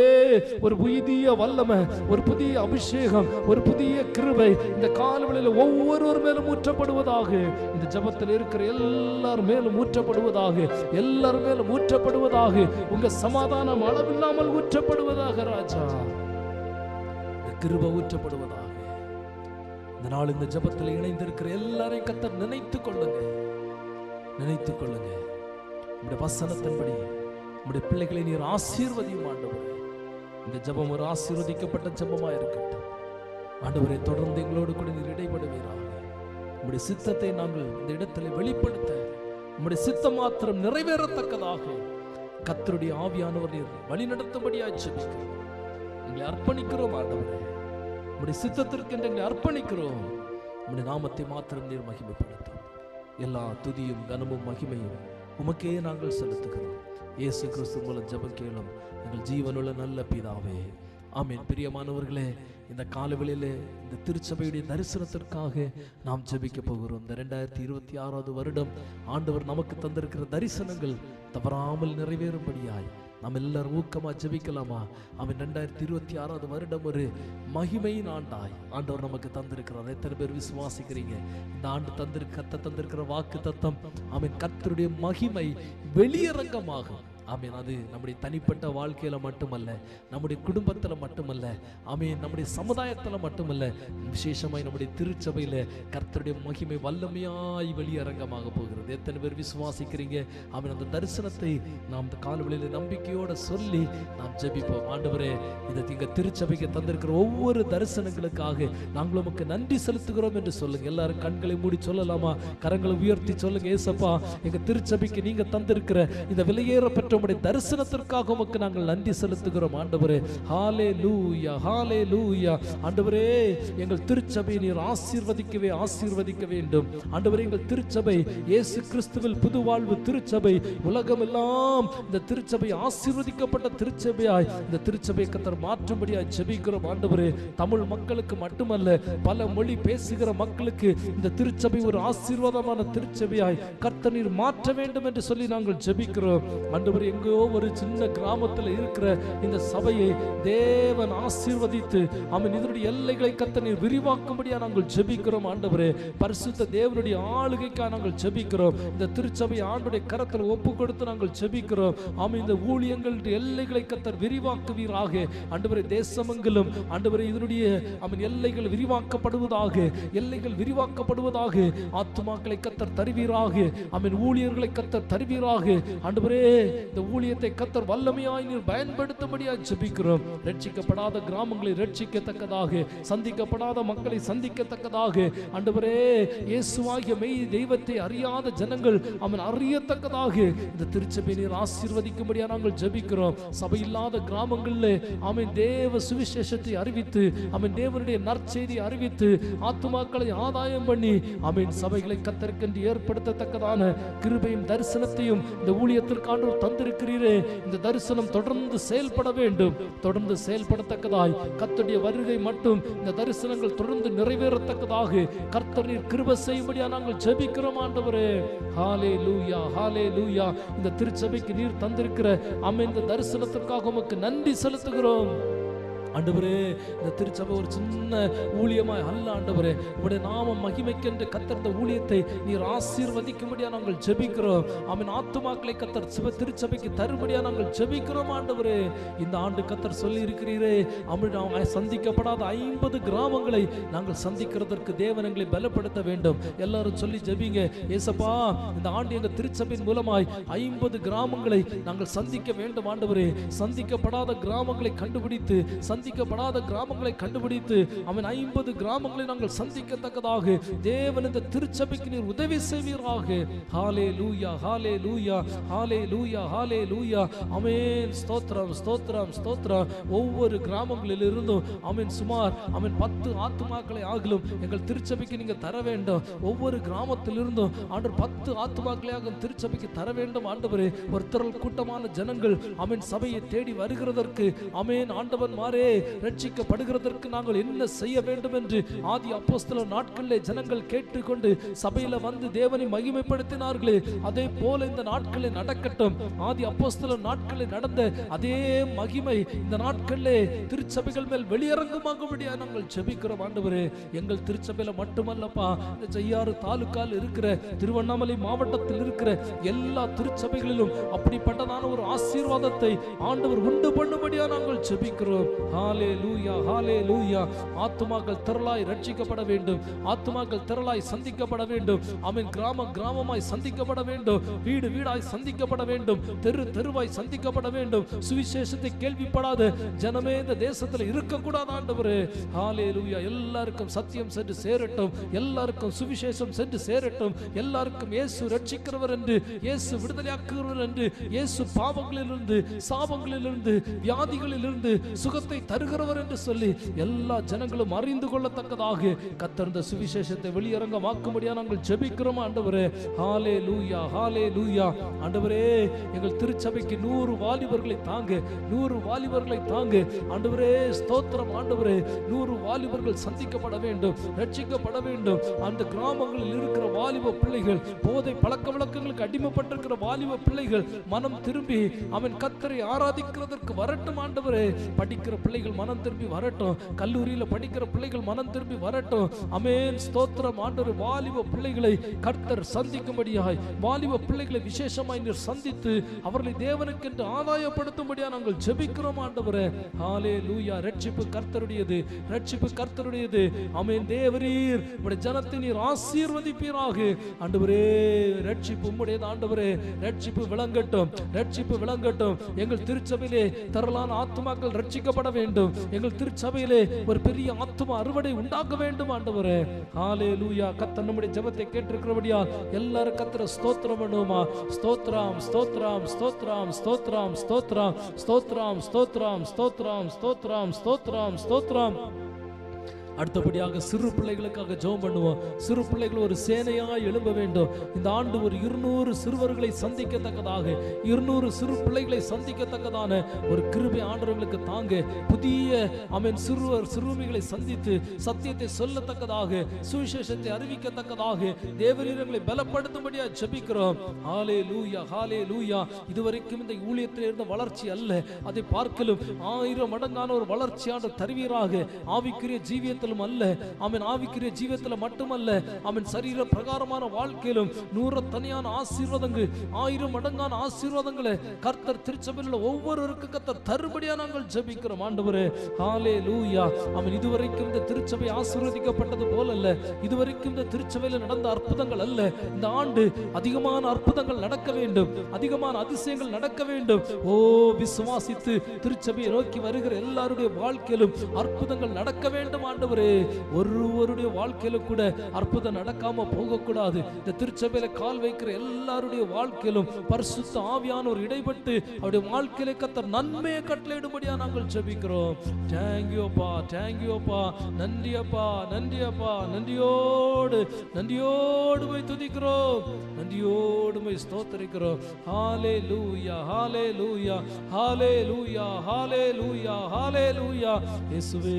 ஒரு புதிய வல்லமை, ஒரு புதிய அபிஷேகம், ஒரு புதிய கிருபை இந்த காலவெளியிலே ஒவ்வொருவர் மேலும் ஊற்றப்படுவதாக. இந்த ஜெபத்தில் இருக்கிற எல்லார் மேலும் ஊற்றப்படுவதாக, எல்லார் மேலும் ஊற்றப்படுவதாக. உங்க சமாதானம் அளவில்லாமல் ஊற்றப்படுவதாக ராஜா. கிருபை ஊற்றப்படுவதாக. இந்த நாள் இந்த ஜெபத்தில் இணைந்திருக்கிற எல்லாரையும் கர்த்தர் நினைத்துக் கொள்ளுங்க. உம்முடைய வசனத்தின்படி உம்முடைய பிள்ளைகளை நீர் ஆசீர்வதியும் ஆண்டவரே. இந்த ஜெபம் ஒரு ஆசீர்வதிக்கப்பட்ட ஜெபமா இருக்கட்டும் ஆண்டவரே. தொடர்ந்து எங்களோடு கூட நீர் இடைபடுவீராக. உம்முடைய சித்தத்தை நாங்கள் இந்த இடத்துல வெளிப்படுத்த, உம்முடைய சித்தம் மாத்திரம் நிறைவேறத்தக்கதாக கர்த்தருடைய ஆவியானவர் நீர் வழி நடத்தும்படியாய் ஜெபிக்கிறோம். எங்களை அர்ப்பணிக்கிறோம் ஆண்டவரே. உம்முடைய சித்தத்திற்கு எங்களை அர்ப்பணிக்கிறோம். உம்முடைய நாமத்தை மாத்திரம் நீர் மகிமைப்படுத்தும். எல்லா துதியும் கனமும் மகிமையும் உமக்கே நாங்கள் செலுத்துகிறோம். இயேசு கிறிஸ்து மூலம் ஜெபம் கேளும் எங்கள் ஜீவனுள்ள நல்ல பிதாவே, ஆமென். பிரியமானவர்களே, இந்த காலவெளியிலே இந்த திருச்சபையுடைய தரிசனத்திற்காக நாம் ஜெபிக்க போகிறோம். இந்த 2026 வருடம் ஆண்டவர் நமக்கு தந்திருக்கிற தரிசனங்கள் தவறாமல் நிறைவேறும்படியாய் நாம் எல்லாரும் ஊக்கமா ஜெபிக்கலாமா? அவன் 2026 வருடம் ஒரு மகிமையின் ஆண்டாய் ஆண்டவர் நமக்கு தந்திருக்கிறார். எத்தனை பேர் விசுவாசிக்கிறீங்க? இந்த ஆண்டு தந்திருக்கிற வாக்கு தத்தம் அவன் கர்த்தருடைய மகிமை வெளியரங்கமாகும். ஆமீன். அது நம்முடைய தனிப்பட்ட வாழ்க்கையில மட்டுமல்ல, நம்முடைய குடும்பத்துல மட்டுமல்ல, ஆமீன், நம்முடைய சமுதாயத்துல மட்டுமல்ல, விசேஷமாய் நம்முடைய திருச்சபையில கர்த்தருடைய மகிமை வல்லமையாய் வெளியரங்கமாக போகிறது. எத்தனை பேர் விசுவாசிக்கிறீங்க? ஆமீன். அந்த தரிசனத்தை நாம் இந்த காலவெளியில நம்பிக்கையோட சொல்லி நாம் ஜெபிப்போம். ஆண்டவரே, இந்த எங்க திருச்சபைக்கு தந்திருக்கிற ஒவ்வொரு தரிசனங்களுக்காக நாங்கள் உமக்கு நன்றி செலுத்துகிறோம் என்று சொல்லுங்க. எல்லாரும் கண்களை மூடி சொல்லலாமா? கரங்களை உயர்த்தி சொல்லுங்க. ஏசப்பா, எங்க திருச்சபைக்கு நீங்க தந்திருக்கிற இந்த விலையேறப்பெற்ற உம்முடைய தரிசனத்திற்காக உமக்கு நாங்கள் நன்றி செலுத்துகிறோம் ஆண்டவரே. ஹalleluya ஹalleluya. ஆண்டவரே, எங்கள் திருச்சபை நீர் ஆசீர்வதிக்க வேண்டும் ஆண்டவரே. எங்கள் திருச்சபை இயேசு கிறிஸ்துவில் புது வாழ்வு திருச்சபை, உலகமெல்லாம் இந்த திருச்சபை ஆசீர்வதிக்கப்பட்ட திருச்சபையாய் இந்த திருச்சபை கர்த்தர் மாற்றும்படியாய் ஜெபிக்கிறோம் ஆண்டவரே. தமிழ் மக்களுக்கு மட்டுமல்ல, பல மொழி பேசுகிற மக்களுக்கு இந்த திருச்சபை ஒரு ஆசீர்வாதமான திருச்சபையாய் கர்த்தர் நீர் மாற்ற வேண்டும் என்று சொல்லி நாங்கள் ஜெபிக்கிறோம் ஆண்டவரே. எங்கோ ஒரு சின்ன கிராமத்தில் இருக்கிற இந்த சபையை தேவன் ஆசீர்வதித்து ஆமென் இதனுடைய எல்லைகளை கர்த்தர் நீர் விரிவாக்கும்படியா நாங்கள் ஜெபிக்கிறோம் ஆண்டவரே. பரிசுத்த தேவனுடைய ஆளுகைக்காக நாங்கள் ஜெபிக்கிறோம். இந்த திருச்சபை ஆண்டுடைய கரத்தில் ஒப்பு கொடுத்து நாங்கள் ஜெபிக்கிறோம் ஆமென். இந்த ஊழியங்களுடைய எல்லைகளை கர்த்தர் விரிவாக்குவீராக ஆண்டவரே. தேசமெங்கிலும் ஆண்டவரே இதனுடைய ஆமென் எல்லைகள் விரிவாக்கப்படுவதாக ஆத்துமாக்களை கர்த்தர் தருவீராக ஆமென். ஊழியர்களை கர்த்தர் தருவீராக ஆண்டவரே. இந்த ஊழியத்தை கர்த்தர் வல்லமையாய் நீர் பயன்படுத்தும்படியாய் ஜெபிக்கிறோம். ரட்சிக்கப்படாத கிராமங்களை ரட்சிக்கத்தக்கதாக, சந்திக்கப்படாத மக்களை சந்திக்கத்தக்கதாக ஆண்டவரே, இயேசுவாகிய மெய் தெய்வத்தை அறியாத ஜனங்கள் அவன் அறியத்தக்கதாக இந்த திருச்சபை நீர் ஆசீர்வதிக்கும்படியா நாங்கள் ஜெபிக்கிறோம். சபை இல்லாத கிராமங்களில் ஆமென் தேவ சுவிசேஷத்தை அறிவித்து ஆமென் தேவனுடைய நற்செய்தி அறிவித்து ஆத்துமாக்களை ஆதாயம் பண்ணி ஆமென் சபைகளை கர்த்தருக்கென்று ஏற்படுத்தத்தக்கதான கிருபையும் தரிசனத்தையும் இந்த ஊழியத்திற்கு ஆண்டவர் தந்திருக்கிறீரே. இந்த தரிசனம் தொடர்ந்து செயல்பட வேண்டும், தொடர்ந்து செயல்படத்தக்கதாய் கர்த்தருடைய வருகை மட்டும் இந்த தரிசனங்கள் தொடர்ந்து நிறைவேறத்தக்கதாக கர்த்தர் நீர் கிருபை செய்யும்படியா நாங்கள் ஜெபிக்கிறோம் ஆண்டவரே. ஹalleluya ஹalleluya. இந்த திருச்சபைக்கு நீர் தந்திருக்கிற ஆமென் இந்த தரிசனத்திற்காக உமக்கு நன்றி செலுத்துகிறோம் ஆண்டவரே. இந்த திருச்சபை ஒரு சின்ன ஊழியமாய் அல்ல ஆண்டவரே, உடைய நாம மகிமைக்கென்று கர்த்தர் இந்த ஊழியத்தை நீர் ஆசீர்வதிக்கும்படியா நாங்கள் ஜெபிக்கிறோம் ஆமென். ஆத்துமாக்களை கர்த்தர் திருச்சபைக்கு தரும்படியா நாங்கள் ஜெபிக்கிறோம் ஆண்டவரே. இந்த ஆண்டு கர்த்தர் சொல்லி இருக்கிறீரே ஆமென், சந்திக்கப்படாத 50 கிராமங்களை நாங்கள் சந்திக்கிறதற்கு தேவன் எங்களை பலப்படுத்த வேண்டும். எல்லாரும் சொல்லி ஜெபிங்க. ஏசப்பா, இந்த ஆண்டு எங்கள் திருச்சபையின் மூலமாய் 50 கிராமங்களை நாங்கள் சந்திக்க வேண்டும் ஆண்டவரே. சந்திக்கப்படாத கிராமங்களை கண்டுபிடித்து அவன் 50 கிராமங்களை நாங்கள் சந்திக்கத்தக்கதாக தேவன் இந்த திருச்சபைக்கு நீர் உதவி செய்வீராக. ஹalleluya ஹalleluya ஹalleluya ஹalleluya. ஆமென். ஸ்தோத்திரம் ஸ்தோத்திரம் ஸ்தோத்திரம். ஒவ்வொரு கிராமங்களில் இருந்தும் ஆமென் சுமார் ஆமென் 10 ஆத்துமாக்களை ஆகலும் எங்கள் திருச்சபைக்கு நீங்க தர வேண்டும். ஒவ்வொரு கிராமத்தில் இருந்தும் ஆண்டவர் 10 ஆத்துமாக்களையாக திருச்சபைக்கு தர வேண்டும் ஆண்டவரே. ஒரு திரள் கூட்டமான ஜனங்கள் ஆமென் சபையை தேடி வருகிறதற்கு ஆமென் ஆண்டவன் மாறே ரட்சிக்கப்படுகிறதற்கு நாங்கள் என்ன செய்ய வேண்டும் என்று ஆதி அப்போஸ்தலர் நாட்களிலே ஜனங்கள் கேட்டுக்கொண்டு சபையில வந்து தேவனை மகிமைப்படுத்தினார்களே, அதே போல இந்த நாட்களில் நடக்கட்டும். ஆதி அப்போஸ்தலர் நாட்களில் நடந்த அதே மகிமை இந்த நாட்களிலே திருச்சபைகள் மேல் வெளியரங்கமாகும்படியா நாங்கள் ஜெபிக்கிறோம் ஆண்டவரே. எங்கள் திருச்சபையில மட்டுமல்லப்பா, இந்த செய்யாறு தாலுக்கால் இருக்கிற திருவண்ணாமலை மாவட்டத்தில் இருக்கிற எல்லா திருச்சபைகளிலும் அப்படிப்பட்டதான ஒரு ஆசீர்வாதத்தை ஆண்டவர் உண்டு பண்ணும்படியா நாங்கள் ஜெபிக்கிறோம். ஹalleluya ஹalleluya. ஆத்துமாக்கள் திரளாய் ரட்சிக்கப்பட வேண்டும், ஆத்துமாக்கள் திரளாய் சந்திக்கப்பட வேண்டும் ஆமென். கிராமமாய் சந்திக்கப்பட வேண்டும், வீடு வீடாய் சந்திக்கப்பட வேண்டும், தெரு தெருவாய் சந்திக்கப்பட வேண்டும். சுவிசேஷத்தை கேள்விப்படாத ஜனமே இந்த தேசத்தில் இருக்கக்கூடாது ஆண்டவரே. ஹalleluya. எல்லாருக்கும் சத்தியம் சென்று சேரட்டும், எல்லாருக்கும் சுவிசேஷம் சென்று சேரட்டும், எல்லாருக்கும் இயேசு ரட்சிக்கிறவர் என்று, இயேசு விடுதலையாக்குகிறவர் என்று, இயேசு பாவங்களிலிருந்து சாபங்களிலிருந்து வியாதிகளிலிருந்து சுகத்தை தருகிறவர் என்று சொல்லி எல்லா ஜனங்களும் அறிந்து கொள்ளத்தக்கதாக கர்த்தர் இந்த சுவிசேஷத்தை வெளியரங்கமாக்கும்படியா நாங்கள் ஜெபிக்கிறோம் ஆண்டவரே. ஹalleluya ஹalleluya. ஆண்டவரே, எங்கள் திருச்சபைக்கு 100 வாலிபர்களை தாங்க, 100 வாலிபர்களை தாங்க ஆண்டவரே. ஸ்தோத்திரம் ஆண்டவரே. 100 வாலிபர்கள் சந்திக்கப்பட வேண்டும், ரட்சிக்கப்பட வேண்டும். அந்த கிராமங்களில் இருக்கிற வாலிப பிள்ளைகள், போதை பழக்க வழக்கங்களுக்கு அடிமைப்பட்டிருக்கிற வாலிப பிள்ளைகள் மனம் திரும்பி அவன் கர்த்தரை ஆராதிக்கிறதற்கு வரட்டும் ஆண்டவரே. படிக்கிற பிள்ளைகள் மனம் திரும்பி வரட்டும், கல்லூரியில் படிக்கிற பிள்ளைகள் மனம் திரும்பி வரட்டும். ஆமென். ஸ்தோத்திரம் ஆண்டவரே. வாலிப பிள்ளைகளை கர்த்தர் சந்திக்கும்படியாய், வாலிப பிள்ளைகளை விசேஷமாய் நீர் சந்தித்து அவர்களை தேவனுக்கென்று ஆதாயப்படுத்தும்படியா நாங்கள் ஜெபிக்கிறோம் ஆண்டவரே. ஹalleluya. ரட்சிப்பு கர்த்தருடையது, ரட்சிப்பு கர்த்தருடையது. ஆமென். தேவரீர் உம்முடைய ஜனத்தை நீர் ஆசீர்வதிப்பீராக ஆண்டவரே. ரட்சிப்பு உம்முடையது ஆண்டவரே. ரட்சிப்பு விளங்கட்டும், ரட்சிப்பு விளங்கட்டும். எங்கள் திருச்சபையிலே திரளான ஆத்துமாக்கள் ரட்சிக்கப்பட வேண்டும். வேண்டும். எங்கள் திருச்சபையிலே ஒரு பெரிய ஆத்தும அறுவடை உண்டாக வேண்டும் ஆண்டவரே. ஹalleluya. கர்த்தர் நம்முடைய ஜெபத்தை கேட்டிருக்கிறபடியால் எல்லாரும் கர்த்தரை ஸ்தோத்திரம் பண்ணுவோமா? ஸ்தோத்திரம் ஸ்தோத்திரம் ஸ்தோத்திரம் ஸ்தோத்திரம் ஸ்தோத்திரம் ஸ்தோத்திரம் ஸ்தோத்திரம் ஸ்தோத்திரம் ஸ்தோத்திரம் ஸ்தோத்திரம் ஸ்தோத்திரம். அடுத்தபடியாக சிறு பிள்ளைகளுக்காக ஜெபம் பண்ணுவோம். சிறு பிள்ளைகள் ஒரு சேனையாய் எழும்ப வேண்டும். இந்த ஆண்டு ஒரு 200 சிறுவர்களை சந்திக்கத்தக்கதாக, 200 சிறு பிள்ளைகளை சந்திக்கத்தக்கதான ஒரு கிருபை ஆண்டவர்களுக்கு தாங்க. புதிய சிறுமிகளை சந்தித்து சத்தியத்தை சொல்லத்தக்கதாக, சுவிசேஷத்தை அறிவிக்கத்தக்கதாக தேவரீரங்களை பலப்படுத்தும்படியா ஜெபிக்கிறோம். ஹalleluya ஹalleluya. இதுவரைக்கும் இந்த ஊழியத்தில் இருந்த வளர்ச்சி அல்ல, அதை பார்க்கலும் 1000 மடங்கான ஒரு வளர்ச்சியான தருவீராக. ஆவிக்குரிய ஜீவியத்தில் அல்ல, அவன் ஆவிக்குரிய ஜீவத்தில் மட்டுமல்ல, அவன் சரீர பிரகாரமான வாழ்க்கையிலும் 100 தனியான ஆசீர்வாதங்கள், 1000 மடங்கான ஆசீர்வாதங்களை கர்த்தர் திருச்சபையில் ஒவ்வொருவருக்கு கர்த்தர் தருபடியா நாங்கள் ஜெபிக்கிறோம் ஆண்டவரே. ஹalleluya. அவன் இதுவரைக்கும் இந்த திருச்சபை ஆசீர்வதிக்கப்பட்டது போல அல்ல, இதுவரைக்கும் இந்த திருச்சபையில் நடந்த அற்புதங்கள் அல்ல. இந்த ஆண்டு அதிகமான அற்புதங்கள் நடக்க வேண்டும், அதிகமான அதிசயங்கள் நடக்க வேண்டும். ஓ, விசுவாசித்து திருச்சபையை நோக்கி வருகிற எல்லாருடைய வாழ்க்கையிலும் அற்புதங்கள் நடக்க வேண்டும் ஆண்டவரே. ஒருவருடைய வாழ்க்கையில கூட அற்புதம் நடக்காம போகக்கூடாது. இந்த திருச்சபையில கால் வைக்கிற எல்லாருடைய வாழ்க்கையிலும் பரிசுத்த ஆவியானவர் இடைப்பட்டு அவருடைய வாழ்க்கையில கர்த்தர் நன்மையை கட்டளையிடும்படியா நாங்கள் ஜெபிக்கிறோம். தேங்க்யூப்பா தேங்க்யூப்பா. நன்றியப்பா நன்றியப்பா. நன்றியோடு போய் துதிக்கிறோம், நன்றியோடு போய் ஸ்தோத்திரிக்கிறோம். ஹalleluya ஹalleluya ஹalleluya ஹalleluya ஹalleluya. இயேசுவே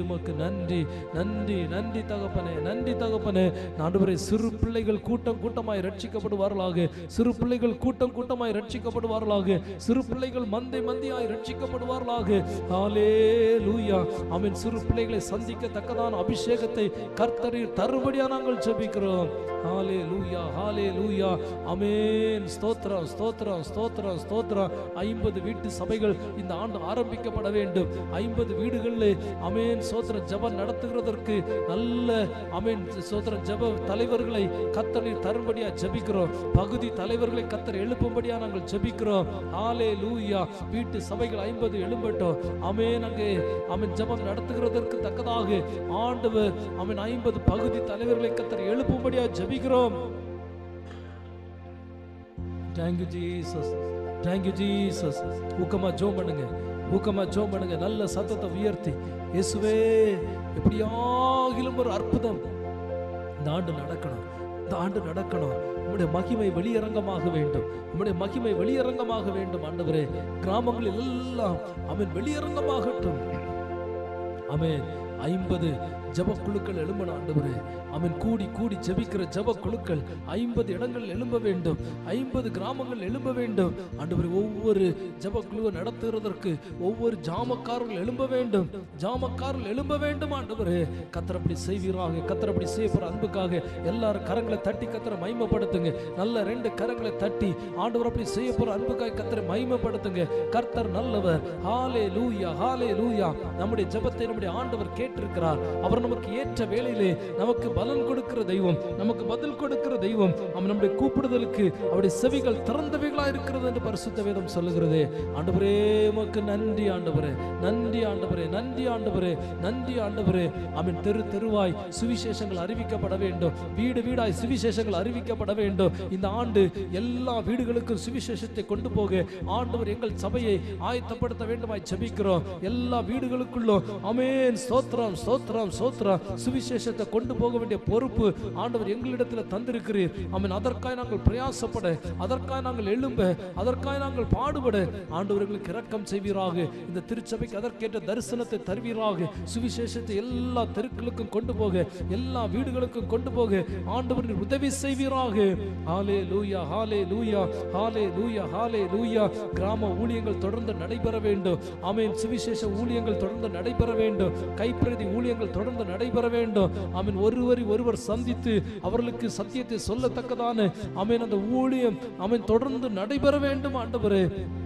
உமக்கு நன்றி நன்றி நன்றி தகப்பனே, நன்றி தகப்பனே. ஆண்டவரே, சிறு பிள்ளைகள் கூட்டம் கூட்டமாய் ரட்சிக்கப்படுவார்களாக, சிறு பிள்ளைகள் கூட்டம் கூட்டமாய் ரட்சிக்கப்படுவார்களாக, சிறு பிள்ளைகள் மந்தை மந்தியாய் ரட்சிக்கப்படுவார்களாக. ஹalleluya. ஆமென். சிறு பிள்ளைகளை சந்திக்கத்தக்கதான அபிஷேகத்தை கர்த்தர் தருபடியா நாங்கள் ஜெபிக்கிறோம். ஹalleluya ஹalleluya. ஆமென். ஸ்தோத்திரம் ஸ்தோத்திரம் ஸ்தோத்திரம் ஸ்தோத்திரம். 50 வீட்டு சபைகள் இந்த ஆண்டு ஆரம்பிக்கப்பட வேண்டும். 50 வீடுகளில் ஆமென் ஸ்தோத்திர ஜெபம் நடத்துகிறதற்கு நல்ல ஆமென் ஸ்தோத்திர ஜெப தலைவர்களை கர்த்தர் தரும்படியா ஜெபிக்கிறோம். பகுதி தலைவர்களை கர்த்தர் எழுப்பும்படியா நாங்கள் ஜெபிக்கிறோம். ஹalleluya. வீட்டு சபைகள் 50 எழும்பட்டும். ஆமென். அங்கே ஆமென் ஜெபம் நடத்துகிறதற்கு தக்கதாக ஆண்டவர் ஆமென் 50 பகுதி தலைவர்களை கர்த்தர் எழுப்பும்படியா ஜெபிக்கிறோம். Thank you Jesus. Thank you Jesus. ஊக்கமா ஜெபம் பண்ணுங்க, ஊக்கமா ஜெபம் பண்ணுங்க. நல்ல சத்தத்தை உயர்த்தி, இயேசுவே எப்படியாகிலும் ஒரு அற்புதம் இந்த ஆண்டு நடக்கணும், இந்த ஆண்டு நடக்கணும். உம்முடைய மகிமை வெளியரங்கமாக வேண்டும், உம்முடைய மகிமை வெளியரங்கமாக வேண்டும் ஆண்டவரே. கிராமங்களில் எல்லாம் ஆமென் வெளியரங்கமாகட்டும். ஆமென். 50 ஜெப குழுக்கள் எழும்பணும் ஆண்டவரே. அவன் கூடி கூடி ஜெபிக்கிற ஜெப குழுக்கள் 50 இடங்கள் எழும்ப வேண்டும், 50 கிராமங்கள் எழும்ப வேண்டும் ஆண்டவரே. ஒவ்வொரு ஜெப குழுவை நடத்துகிறதற்கு ஒவ்வொரு ஜாமக்காரர்கள் எழும்ப வேண்டும், ஜாமக்காரர்கள் எழும்ப வேண்டும் ஆண்டவரே. கர்த்தர் அப்படி செய்வீராக. கர்த்தர் அப்படி செய்ய போற அன்புக்காக எல்லாரும் கரங்களை தட்டி கர்த்தரை மகிமைப்படுத்துங்க. நல்ல 2 கரங்களை தட்டி ஆண்டவர் அப்படி செய்ய போற அன்புக்காக கர்த்தரை மகிமைப்படுத்துங்க. கர்த்தர் நல்லவர். ஹalleluya ஹalleluya. நம்முடைய ஜெபத்தை நம்முடைய ஆண்டவர் கேட்டிருக்கிறார். அவர் நமக்கு ஏற்ற வேளையிலே நமக்கு பலன் கொடுக்கிற தெய்வம், நமக்கு பதில் கொடுக்கிற தெய்வம். அவன் நம்முடைய கூப்பிடுதலுக்கு அவருடைய செவிகள் திறந்தவைகளாக இருக்கிறது என்று பரிசுத்த வேதம் சொல்லுகிறது. ஆண்டவரே உமக்கு நன்றி ஆண்டவரே, நன்றி ஆண்டவரே, நன்றி ஆண்டவரே, நன்றி ஆண்டவரே. அவன் தெரு தெருவாய் சுவிசேஷங்கள் அறிவிக்கப்பட வேண்டும், வீடு வீடாய் சுவிசேஷங்கள் அறிவிக்கப்பட வேண்டும். இந்த ஆண்டு எல்லா வீடுகளுக்கும் சுவிசேஷத்தை கொண்டு போக ஆண்டவர் எங்கள் சபையை ஆயத்தப்படுத்த வேண்டுமாய் ஜெபிக்கிறோம். எல்லா வீடுகளுக்குள்ளும் ஆமென் ஸ்தோத்திரம் ஸ்தோத்திரம் ஸ்தோத்திரம் சுவிசேஷத்தை கொண்டு போக வேண்டிய பொறுப்பு ஆண்டவர் எங்களிடத்தில் தந்திருக்கிறீர். ஆமென். அதற்காக நாங்கள் பிரயாசப்பட, அதற்காக நாங்கள் எழும்ப, அதற்காக நாங்கள் பாடுபட ஆண்டவர் எங்களுக்கு இரக்கம் செய்வீராக. இந்த திருச்சபைக்கு அதற்கேற்ற தரிசனத்தை தருவீராக. சுவிசேஷத்தை எல்லா தெருக்களுக்கும் கொண்டு போக, எல்லா வீடுகளுக்கும் கொண்டு போக ஆண்டவர் உதவி செய்வீராக. ஹalleluya ஹalleluya ஹalleluya ஹalleluya. கிராம ஊழியங்கள் தொடர்ந்து நடைபெற வேண்டும். ஆமென். சுவிசேஷ ஊழியங்கள் தொடர்ந்து நடைபெற வேண்டும். கைப்பிடி கைப்பிரதி ஊழியங்கள் தொடர்ந்து நடைபெற வேண்டும். ஆமென். ஒருவர் சந்தித்து அவர்களுக்கு சத்தியத்தை சொல்லத்தக்கதான ஆமென் அந்த ஊழியம் ஆமென் தொடர்ந்து நடைபெற வேண்டும் ஆண்டவரே.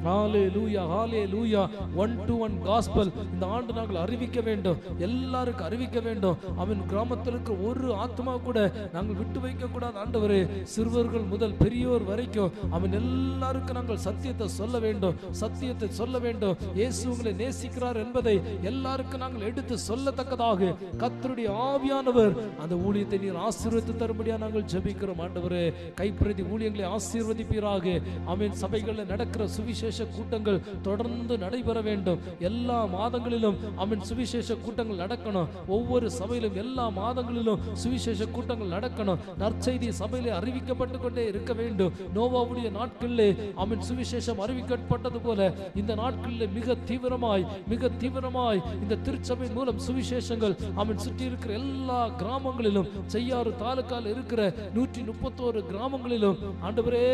ஹalleluya ஹalleluya. 1-to-1 காஸ்பல் இந்த ஆண்டு நாங்கள் அறிவிக்க வேண்டும், எல்லாருக்கும் அறிவிக்க வேண்டும். ஆமென். கிராமத்தில் இருக்கிற ஒரு ஆத்மா கூட நாங்கள் விட்டு வைக்க கூடாது ஆண்டவரே. சிறுவர்கள் முதல் பெரியோர் வரைக்கும் ஆமென் எல்லாருக்கும் நாங்கள் சத்தியத்தை சொல்ல வேண்டும், சத்தியத்தை சொல்ல வேண்டும். இயேசு உங்களை நேசிக்கிறார் என்பதை எல்லாருக்கும் நாங்கள் எடுத்து சொல்லத்தக்கதாக கர்த்தருடைய ஆவியானவர் அந்த ஊழியத்தை நீர் ஆசீர்வதித்து தரும்படியா நாங்கள் ஜெபிக்கிறோம் ஆண்டவரே. கைப்பிரதி ஊழியங்களை ஆசீர்வதிப்பீராக. ஆமென். சபைகளில் நடக்கிற சுவிசேஷ கூட்டங்கள் தொடர்ந்து நடைபெற வேண்டும். எல்லா மாதங்களிலும் ஆமென் சுவிசேஷ கூட்டங்கள் நடக்கணும். ஒவ்வொரு சபையிலும் எல்லா மாதங்களிலும் சுவிசேஷ கூட்டங்கள் நடக்கணும். நற்செய்தி சபையிலே அறிவிக்கப்பட்டு கொண்டே இருக்க வேண்டும். நோவாவுடைய நாட்களிலே ஆமென் சுவிசேஷம் அறிவிக்கப்பட்டது போல இந்த நாட்களிலே மிக தீவிரமாய் இந்த திருச்சபையின் மூலம் சுவிசேஷங்கள் ஆமென் சுற்றி இருக்கிற எல்லா கிராமங்களிலும், செய்யாறு தாலுக்கால் இருக்கிற 131 கிராமங்களிலும் ஆண்டவரே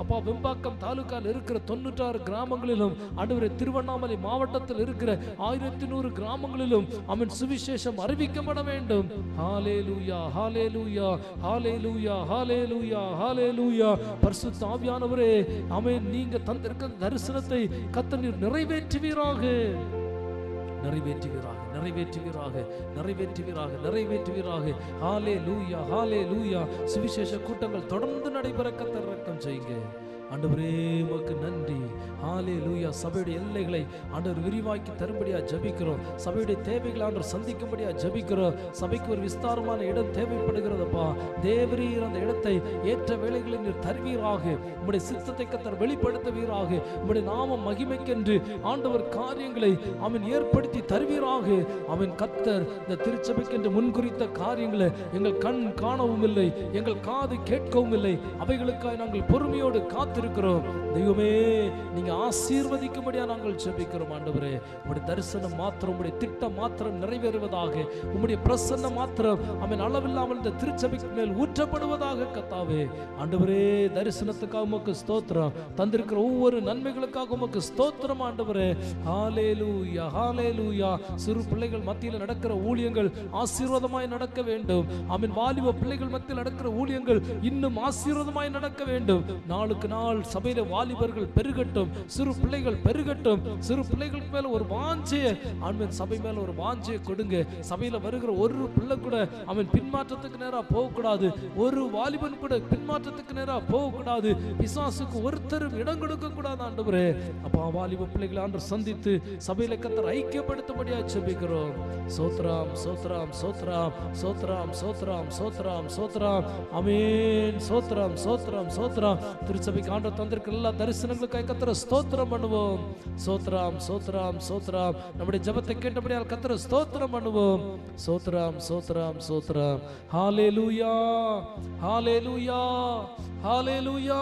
அப்பா, வெம்பாக்கம் தாலுக்கால் இருக்கிற 96 கிராமங்களிலும் ஆண்டவரே, திருவண்ணாமலை மாவட்டத்தில் இருக்கிற 1100 கிராமங்களிலும் ஆமென் சுவிசேஷம் அறிவிக்கப்பட வேண்டும். ஹalleluya ஹalleluya ஹalleluya ஹalleluya ஹalleluya. பரிசுத்த ஆவியானவரே ஆமென், நீங்க தந்திருக்கிற தரிசனத்தை கர்த்தர் நீர் நிறைவேற்றுவீராக. ஹalleluya ஹalleluya. சுவிசேஷ கூட்டங்கள் தொடர்ந்து நடைபெற கர்த்தர் இரக்கம் செய்யுங்க ஆண்டவரே. உமக்கு நன்றி. ஹalleluya. சபையுடைய எல்லைகளை ஆண்டவர் விரிவாக்கி தரும்படியா ஜெபிக்கிறோம். சபையுடைய தேவைகளை ஆண்டவர் சந்திக்கும்படியா ஜெபிக்கிறோம். சபைக்கு ஒரு விஸ்தாரமான இடம் தேவைப்படுகிறதப்பா. தேவரீர் அந்த இடத்தை ஏற்ற வேளைகளில் நீர் தருவீராக. உம்முடைய சித்தத்தை கர்த்தர் வெளிப்படுத்துவீராக. உம்முடைய நாம மகிமைக்கென்று ஆண்டவர் காரியங்களை அவன் ஏற்படுத்தி தருவீராக. அவன் கர்த்தர் இந்த திருச்சபைக்கென்று முன்குறித்த காரியங்களை எங்கள் கண் காணவும் இல்லை, எங்கள் காது கேட்கவும் இல்லை. அவைகளுக்காக நாங்கள் பொறுமையோடு காத்திருக்கிறோம். தெய்வமே, நீங்க ஆசீர்வதிக்கும்படியா நாங்கள் ஜெபிக்கிறோம் ஆண்டவரே. உம்முடைய தரிசனம் மாத்திரம், உம்முடைய திட்டம் மாத்திரம் நிறைவேறுவதாக. உம்முடைய பிரசன்னம் மாத்திரம் அவன் அளவில்லாமல் இந்த திருச்சபைக்கு மேல் ஊற்றப்படுவதாக கர்த்தாவே. ஆண்டவரே, தரிசனத்துக்காக உமக்கு ஸ்தோத்திரம். தந்திருக்கிற ஒவ்வொரு நன்மைகளுக்காக உமக்கு ஸ்தோத்திரம் ஆண்டவரே. ஹalleluya ஹalleluya. சிறு பிள்ளைகள் மத்தியில் நடக்கிற ஊழியங்கள் ஆசீர்வாதமாய் நடக்க வேண்டும். ஆமென். வாலிப பிள்ளைகள் மத்தியில் நடக்கிற ஊழியங்கள் இன்னும் ஆசீர்வாதமாய் நடக்க வேண்டும். நாளுக்கு நாள் சபையில வாலிபர்கள் பெருகட்டும், சிறு பிள்ளைகள் பெருகட்டும். சிறு பிள்ளைகளுக்கு மேல ஒரு வாஞ்சையை ஆமென், சபை மேல ஒரு வாஞ்சையை கொடுங்க. சபையில வருகிற ஒரு பிள்ளை கூட அவன் பின்மாற்றத்துக்கு நேரா போகக்கூடாது. ஒரு வாலிபன் கூட பின்மாற்றத்துக்கு நேரா போகக்கூடாது. பிசாசுக்கு ஒருத்தரும் இடம் கொடுக்க கூடாது ஆண்டவரே. அப்பா, வாலிப பிள்ளைகளை ஆண்டவர் சந்தித்து சபையில கர்த்தர் ஐக்கியப்படுத்தும்படியா ஜெபிக்கிறோம். சோத்ராம் சோத்ராம் சோத்ராம் சோத்ராம் சோத்ராம் சோத்ராம் சோத்ராம். ஆமென். சோத்ராம் சோத்ராம் சோத்ராம். திருச்சபைக்கு ஆண்டவர் தந்திருக்கிற எல்லா தரிசனங்களுக்காக கர்த்தரை ஸ்தோத்திரம் பண்ணுவோம். சோத்ராம் சோத்ராம் சோத்ராம். நம்முடைய ஜெபத்தை கேட்டபடியால் கர்த்தரை ஸ்தோத்திரம் பண்ணுவோம். சோத்ராம் சோத்ராம் சோத்ராம். ஹalleluya ஹalleluya ஹalleluya.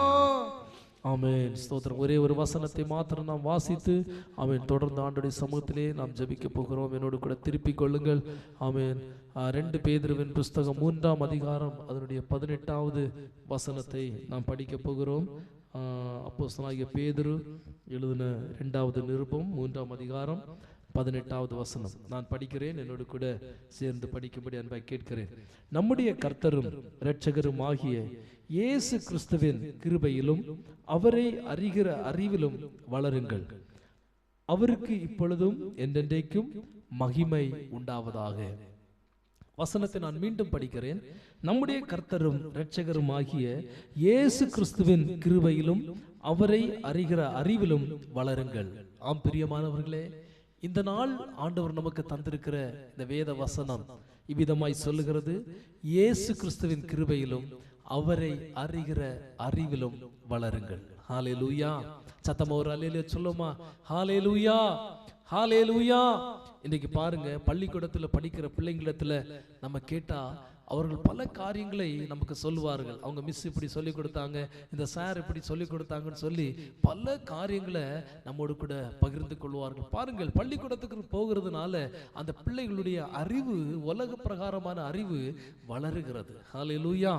ஆமென். ஸ்தோத்திரம். ஒரே ஒரு வசனத்தை மாத்திரம் நாம் வாசித்து ஆமென் தொடர்ந்து ஆண்டவருடைய சமூகத்திலே நாம் ஜெபிக்க போகிறோம். என்னோடு கூட திருப்பிக் கொள்ளுங்கள். ஆமென். 2 பேதுருவின் புஸ்தகம் 3ஆம் அதிகாரம் அதனுடைய 18வது வசனத்தை நாம் படிக்க போகிறோம். அப்போஸ்தலனாகிய பேதுரு எழுதின 2வது நிருபம் 3ஆம் அதிகாரம் 18வது வசனம் நான் படிக்கிறேன். என்னோடு கூட சேர்ந்து படிக்கும்படி அன்பாய் கேட்கிறேன். நம்முடைய கர்த்தரும் இரட்சகரும் ஆகிய இயேசு கிறிஸ்துவின் கிருபையிலும் அவரை அறிகிற அறிவிலும் வளருங்கள். அவருக்கு இப்பொழுதும் என்றென்றைக்கும் மகிமை உண்டாவதாக. வசனத்தை நான் மீண்டும் படிக்கிறேன். நம்முடைய கர்த்தரும் இரட்சகரும் ஆகிய இயேசு கிறிஸ்துவின் கிருபையிலும் அவரை அறிகிற அறிவிலும் வளருங்கள். ஆம் பிரியமானவர்களே, இந்த நாள் ஆண்டவர் நமக்கு தந்திருக்கிற இந்த வேத வசனம் இவ்விதமாய் சொல்லுகிறது. இயேசு கிறிஸ்துவின் கிருபையிலும் அவரை அறிகிற அறிவிலும் வளருங்கள். ஹalleluya. சத்தமா ஒரு அல்லேலூயா சொல்லுமா? ஹalleluya ஹalleluya. இன்னைக்கு பாருங்க, பள்ளிக்கூடத்துல படிக்கிற பிள்ளைங்களிடத்துல நம்ம கேட்டா அவர்கள் பல காரியங்களை நமக்கு சொல்லுவார்கள். அவங்க மிஸ் இப்படி சொல்லி கொடுத்தாங்க, இந்த சார் இப்படி சொல்லி கொடுத்தாங்கன்னு சொல்லி பல காரியங்களை நம்மோடு கூட பகிர்ந்து கொள்வார்கள். பாருங்கள், பள்ளிக்கூடத்துக்கு போகிறதுனால அந்த பிள்ளைகளுடைய அறிவு, உலக பிரகாரமான அறிவு வளருகிறது. ஹல்லேலூயா.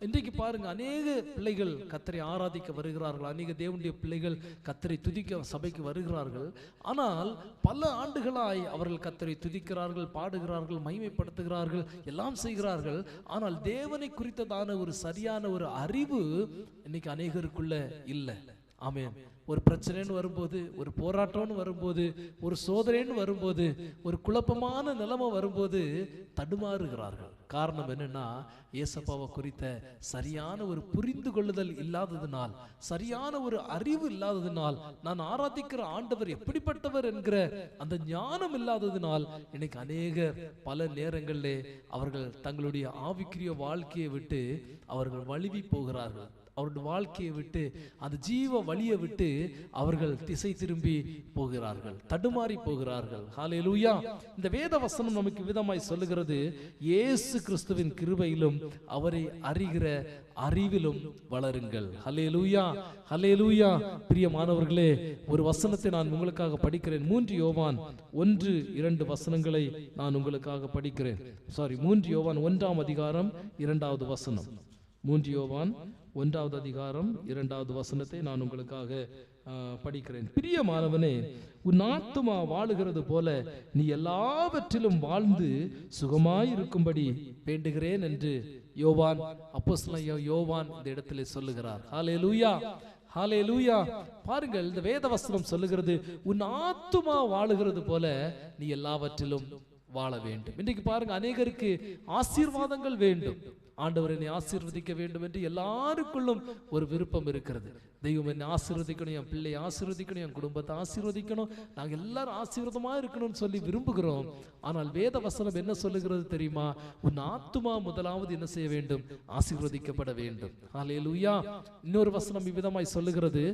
இன்றைக்கு பாருங்க, அநேக பிள்ளைகள் கர்த்தரை ஆராதிக்க வருகிறார்கள், அநேக தேவனுடைய பிள்ளைகள் கர்த்தரை துதிக்க சபைக்கு வருகிறார்கள். ஆனால் பல ஆண்டுகளாய் அவர்கள் கர்த்தரை துதிக்கிறார்கள், பாடுகிறார்கள், மகிமைப்படுத்துகிறார்கள், எல்லாம் செய்கிறார்கள். ஆனால் தேவனை குறித்ததான ஒரு சரியான ஒரு அறிவு இன்னைக்கு அநேகருக்குள்ள இல்லை. ஆமென். ஒரு பிரச்சனைன்னு வரும்போது, ஒரு போராட்டம்னு வரும்போது, ஒரு சோதனைன்னு வரும்போது, ஒரு குழப்பமான நிலைமை வரும்போது தடுமாறுகிறார்கள். காரணம் என்னன்னா, இயேசப்பாவை குறித்த சரியான ஒரு புரிந்து கொள்ளுதல் இல்லாததினால், சரியான ஒரு அறிவு இல்லாததினால், நான் ஆராதிக்கிற ஆண்டவர் எப்படிப்பட்டவர் என்கிற அந்த ஞானம் இல்லாததினால் இன்னைக்கு அநேகர் பல நேரங்களிலே அவர்கள் தங்களுடைய ஆவிக்குரிய வாழ்க்கையை விட்டு அவர்கள் வழுவி போகிறார்கள். அவருடைய வாழ்க்கையை விட்டு, அந்த ஜீவ வழியை விட்டு அவர்கள் திசை திரும்பி போகிறார்கள், தடுமாறி போகிறார்கள். ஹல்லேலூயா. இந்த வேத வசனம் நமக்கு விதமாய் சொல்லுகிறது, இயேசு கிறிஸ்துவின் கிருபையிலும் அவரை அறிகிற அறிவிலும் வளருங்கள். ஹல்லேலூயா, ஹல்லேலூயா. பிரியமானவர்களே, ஒரு வசனத்தை நான் உங்களுக்காக படிக்கிறேன். 3 யோவான் 1-2 வசனங்களை நான் உங்களுக்காக படிக்கிறேன். 3 யோவான் 1ஆம் அதிகாரம் 2வது வசனம். 3 யோவான் 1வது அதிகாரம் 2வது வசனத்தை நான் உங்களுக்காக படிக்கிறேன். பிரியமானவனே, உன் ஆத்துமா வாழுகிறது போல நீ எல்லாவற்றிலும் வாழ்ந்து சுகமாயிருக்கும்படி வேண்டுகிறேன் என்று யோவான், அப்போஸ்தலனாகிய யோவான் இந்த இடத்திலே சொல்லுகிறார். ஹல்லேலூயா, ஹல்லேலூயா. பாருங்கள், இந்த வேத வசனம் சொல்லுகிறது, உன் ஆத்துமா வாழுகிறது போல நீ எல்லாவற்றிலும் வாழ வேண்டும். இன்றைக்கு பாருங்க, அநேகருக்கு ஆசீர்வாதங்கள் வேண்டும். ஆண்டவர் என்னை ஆசீர்வதிக்க வேண்டும் என்று எல்லாருக்குள்ளும் ஒரு விருப்பம் இருக்கிறது. தெய்வம் என்னை ஆசீர்வதிக்கணும், என் பிள்ளை ஆசீர்வதிக்கணும், என் குடும்பத்தை ஆசீர்வதிக்கணும், நாங்கள் எல்லாரும் ஆசீர்வாதமா இருக்கணும்னு சொல்லி விரும்புகிறோம். ஆனால் வேத வசனம் என்ன சொல்லுகிறது தெரியுமா? உன் ஆத்துமா முதலாவது என்ன செய்ய வேண்டும்? ஆசீர்வதிக்கப்பட வேண்டும். ஹல்லேலூயா. இன்னொரு வசனம் இவ்விதமாய் சொல்லுகிறது.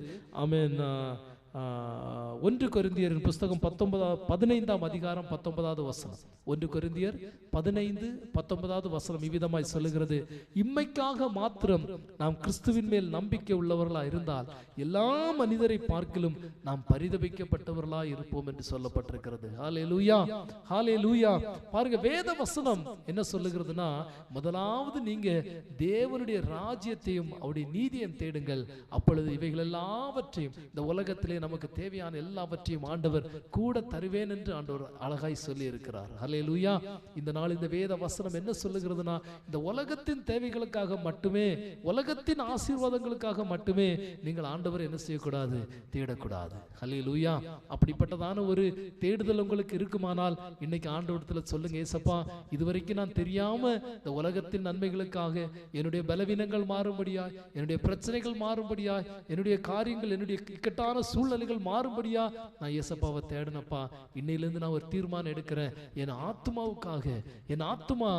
ஆமென். 1 கொரிந்தியரின் புஸ்தகம் 15ஆம் அதிகாரம் 19வது வசனம். 1 கொரிந்தியர் 15-19வது வசனம் இவ்விதமாய் சொல்லுகிறது, இம்மைக்காக மாத்திரம் நாம் கிறிஸ்துவின் மேல் நம்பிக்கை உள்ளவர்களா இருந்தால் எல்லா மனிதரை பார்க்கிலும் நாம் பரிதபிக்கப்பட்டவர்களா இருப்போம் என்று சொல்லப்பட்டிருக்கிறது. ஹல்லேலூயா, ஹல்லேலூயா. பாருங்க, வேத வசனம் என்ன சொல்லுகிறதுனா, முதலாவது நீங்க தேவனுடைய ராஜ்யத்தையும் அவருடைய நீதியையும் தேடுங்கள், அப்பொழுது இவைகள் எல்லாவற்றையும், இந்த உலகத்திலே நமக்கு தேவையான எல்லாவற்றையும் ஆண்டவர் கூட தருவேன் என்று ஆண்டவர் அழகாய் சொல்லி இருக்கிறார். ஹல்லேலூயா. இந்த நாள் இந்த வேத வசனம் என்ன சொல்லுகிறதுனா, இந்த உலகத்தின் தேவைகளுக்காக மட்டுமே, உலகத்தின் ஆசீர்வாதங்களுக்காக மட்டுமே நீங்கள் ஆண்டவர் என்ன செய்யக்கூடாது? தேடக்கூடாது. ஹல்லேலூயா. அப்படிப்பட்டதான ஒரு தேடுதல் உங்களுக்கு இருக்குமானால் இன்னைக்கு ஆண்டவரிடத்துல சொல்லுங்க, ஏசப்பா, இதுவரைக்கும் நான் தெரியாம இந்த உலகத்தின் நன்மைகளுக்காக என்னுடைய பலவீனங்கள் மாறும்படியாய், என்னுடைய பிரச்சனைகள் மாறும்படியாய், என்னுடைய காரியங்கள், என்னுடைய இக்கட்டான சூழ்நிலைகள் மாறும்படியா நான் இயேசப்பாவை தேடினப்பா. இன்னையிலிருந்து நான் ஒரு தீர்மானம் எடுக்கிறேன், என் ஆத்மாவுக்காக, என் ஆத்மா